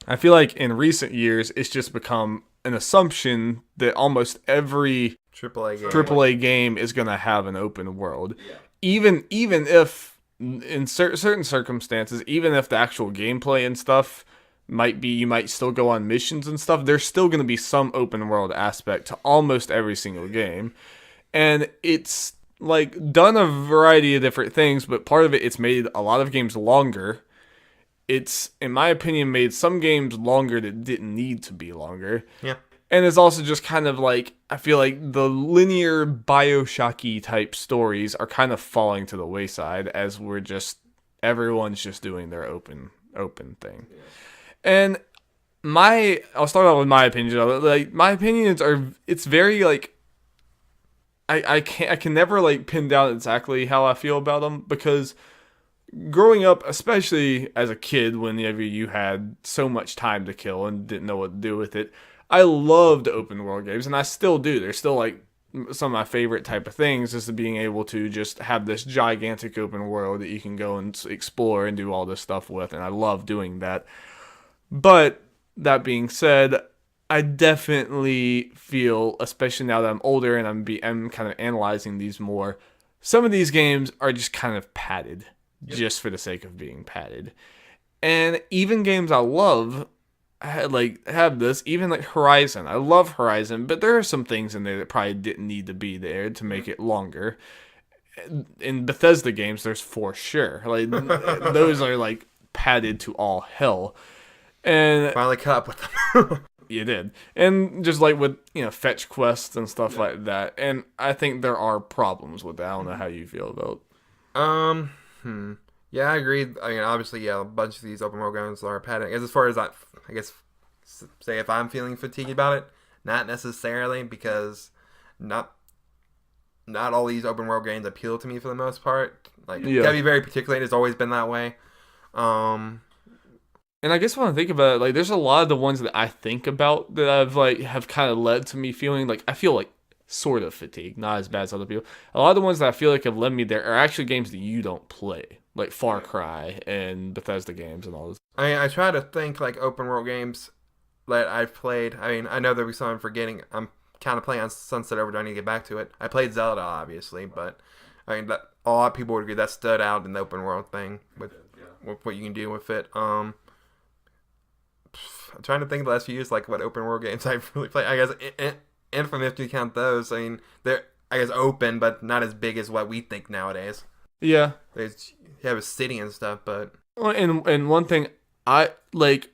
I feel like in recent years, it's just become an assumption that almost every AAA game is going to have an open world. Yeah. Even if in certain circumstances, even if the actual gameplay and stuff might be, you might still go on missions and stuff, there's still going to be some open world aspect to almost every single game. And it's like done a variety of different things, but part of it's made a lot of games longer. It's, in my opinion, made some games longer that didn't need to be longer. Yeah. And it's also just kind of like, I feel like the linear Bioshocky type stories are kind of falling to the wayside as everyone's just doing their open thing. Yeah. And I'll start out with my opinion. Like, my opinions are, it's very like, I can never like pin down exactly how I feel about them, because growing up, especially as a kid, whenever you had so much time to kill and didn't know what to do with it, I loved open world games, and I still do. They're still like some of my favorite type of things, is being able to just have this gigantic open world that you can go and explore and do all this stuff with, and I love doing that. But that being said, I definitely feel, especially now that I'm older and I'm kind of analyzing these more, some of these games are just kind of padded. Yep. Just for the sake of being padded. And even games I love have this, even like Horizon. I love Horizon, but there are some things in there that probably didn't need to be there to make it longer. In Bethesda games, there's for sure. Like those are like padded to all hell. And finally caught up with them. You did. And just like with, fetch quests and stuff like that. And I think there are problems with that. I don't know how you feel about it. Yeah, I agree. I mean, obviously, yeah, a bunch of these open world games are padding. As far as that, I guess, say if I'm feeling fatigued about it, not necessarily, because not all these open world games appeal to me for the most part. Like, you gotta be very particular. It's always been that way. And I guess when I think about it, like, there's a lot of the ones that I think about that have kind of led to me feeling like, I feel like sort of fatigued, not as bad as other people. A lot of the ones that I feel like have led me there are actually games that you don't play, like Far Cry and Bethesda games and all this. I try to think like open world games that I've played. I mean, I know there'll be some I'm forgetting. I'm kind of playing on Sunset Overdrive. I need to get back to it. I played Zelda, obviously, but I mean, a lot of people would agree that stood out in the open world thing with what you can do with it. I'm trying to think the last few years, like what open world games I've really played. I guess Infamous, if you count those. I mean, they're, I guess, open, but not as big as what we think nowadays. Yeah. You have a city and stuff, but... Well, and one thing, I, like,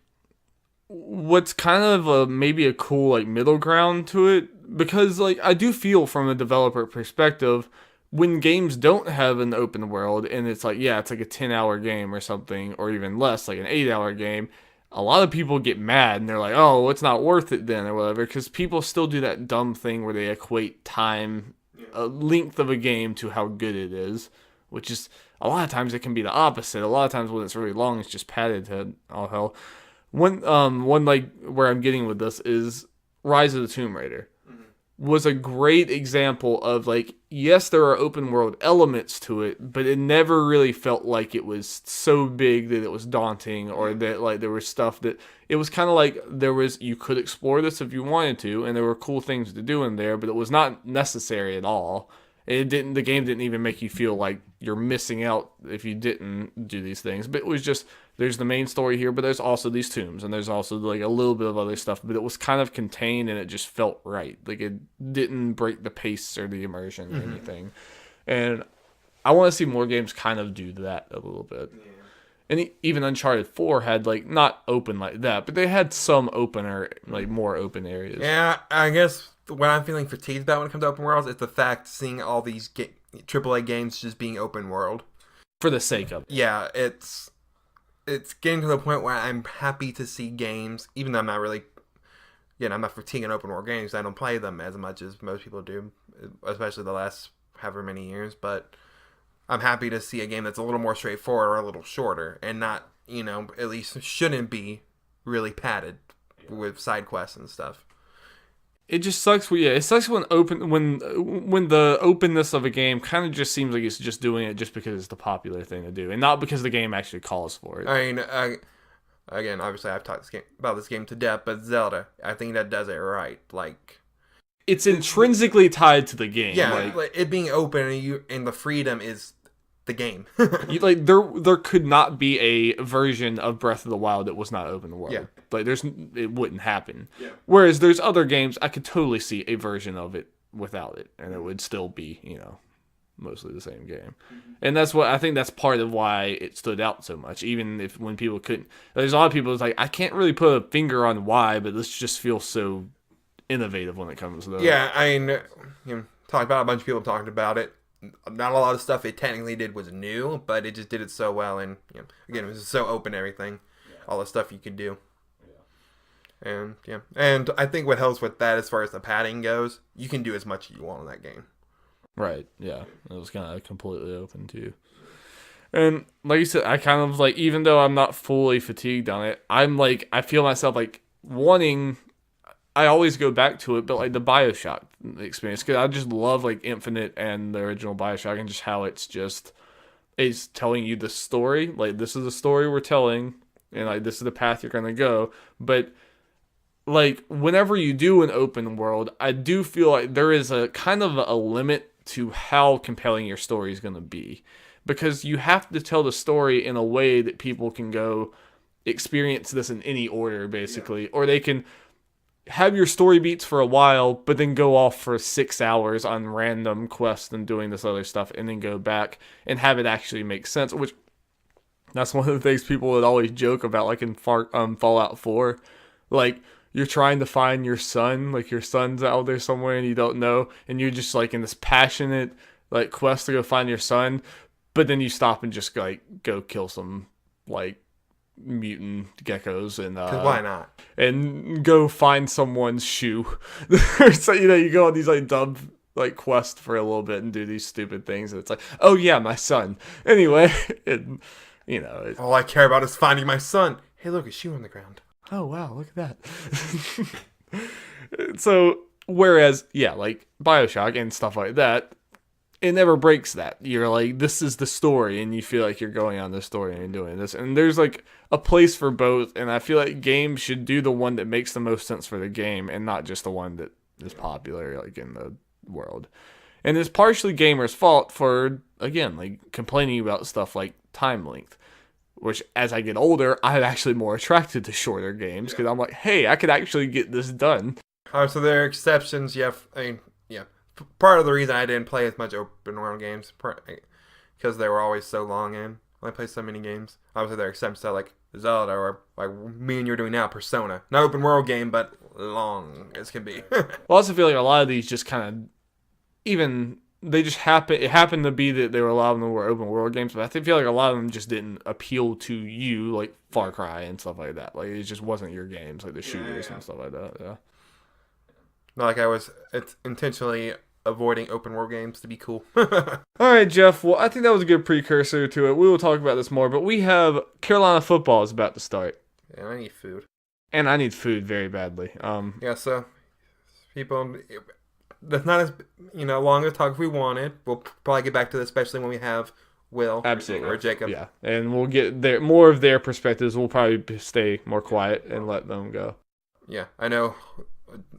what's kind of maybe a cool, like, middle ground to it, because, like, I do feel from a developer perspective, when games don't have an open world, and it's like, it's like a 10-hour game or something, or even less, like an 8-hour game, a lot of people get mad and they're like, oh, it's not worth it then or whatever, because people still do that dumb thing where they equate time, length of a game to how good it is, which is, a lot of times it can be the opposite. A lot of times when it's really long, it's just padded to all hell. One like where I'm getting with this is Rise of the Tomb Raider. Was a great example of, like, yes, there are open world elements to it, but it never really felt like it was so big that it was daunting, or that, like, there was stuff that, it was kind of like you could explore this if you wanted to, and there were cool things to do in there, but it was not necessary at all. The game didn't even make you feel like you're missing out if you didn't do these things, but it was just, there's the main story here, but there's also these tombs, and there's also like a little bit of other stuff, but it was kind of contained and it just felt right. Like, it didn't break the pace or the immersion or anything. And I want to see more games kind of do that a little bit. Yeah. And even Uncharted 4 had, like, not open like that, but they had some more open areas. Yeah, I guess what I'm feeling fatigued about when it comes to open worlds is the fact seeing all these AAA games just being open world. For the sake of it. Yeah, it's getting to the point where I'm happy to see games, even though I'm not really, I'm not fatiguing open world games. I don't play them as much as most people do, especially the last however many years, but I'm happy to see a game that's a little more straightforward or a little shorter and not, at least shouldn't be really padded with side quests and stuff. It just sucks. It sucks when the openness of a game kind of just seems like it's just doing it just because it's the popular thing to do, and not because the game actually calls for it. I mean, again, obviously I've talked about this game to death, but Zelda, I think that does it right. Like, it's intrinsically tied to the game. Yeah, like it being open and the freedom is the game. There could not be a version of Breath of the Wild that was not open world. Yeah. Like it wouldn't happen. Yeah. Whereas there's other games I could totally see a version of it without it, and it would still be, mostly the same game. Mm-hmm. And I think that's part of why it stood out so much. Even if when people couldn't, there's a lot of people who's like, I can't really put a finger on why, but this just feels so innovative when it comes to that. Yeah, I mean, talked about a bunch of people talking about it. Not a lot of stuff it technically did was new, but it just did it so well, and again, it was so open, everything, all the stuff you could do. And I think what helps with that as far as the padding goes, you can do as much as you want in that game. Right, yeah. It was kind of completely open too. And like you said, I kind of like, even though I'm not fully fatigued on it, I feel myself like wanting, I always go back to it, but like the BioShock experience, because I just love like Infinite and the original BioShock and just how it's telling you the story. Like, this is the story we're telling, and like this is the path you're going to go. But like, whenever you do an open world, I do feel like there is a kind of a limit to how compelling your story is going to be, because you have to tell the story in a way that people can go experience this in any order, basically, or they can have your story beats for a while, but then go off for 6 hours on random quests and doing this other stuff, and then go back and have it actually make sense, which that's one of the things people would always joke about, like in Fallout 4. Like, you're trying to find your son, like your son's out there somewhere and you don't know, and you're just like in this passionate like quest to go find your son, but then you stop and just like go kill some like mutant geckos and 'cause why not? And go find someone's shoe. So you go on these like dumb like quests for a little bit and do these stupid things, and it's like, oh yeah, my son. Anyway, all I care about is finding my son. Hey, look, a shoe on the ground. Oh wow, look at that. So whereas like BioShock and stuff like that, it never breaks that. You're like, this is the story, and you feel like you're going on this story and doing this. And there's like a place for both, and I feel like games should do the one that makes the most sense for the game and not just the one that is popular like in the world. And it's partially gamers' fault for, again, like complaining about stuff like time length, which as I get older, I'm actually more attracted to shorter games because I'm like, hey, I could actually get this done. So there are exceptions. Part of the reason I didn't play as much open world games because they were always so long in. I play so many games. Obviously, there are exceptions to like Zelda or like me and you're doing now, Persona. Not open world game, but long as can be. Well, I also feel like a lot of these just kind of, even they just happen. It happened to be that there were a lot of them were open world games, but I feel like a lot of them just didn't appeal to you, like Far Cry and stuff like that. Like, it just wasn't your games, like the shooters and stuff like that. Yeah. Not like I was intentionally avoiding open world games to be cool. All right, Jeff. Well, I think that was a good precursor to it. We will talk about this more, but we have Carolina football is about to start. Yeah, I need food. And I need food very badly. So people, that's not as long as talk if we wanted. We'll probably get back to this, especially when we have Will Absolutely. or Jacob. Yeah, and we'll get more of their perspectives. We'll probably stay more quiet and let them go. Yeah, I know.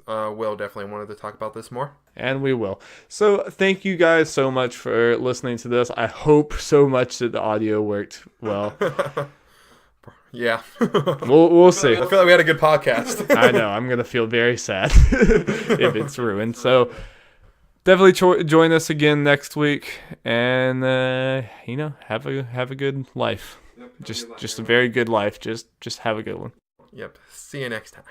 Will definitely wanted to talk about this more. And we will. So thank you guys so much for listening to this. I hope so much that the audio worked well. Yeah. We'll see. I feel like we had a good podcast. I know. I'm going to feel very sad if it's ruined. So definitely join us again next week, and have a good life. Yep, Just a very good life. Just have a good one. Yep. See you next time.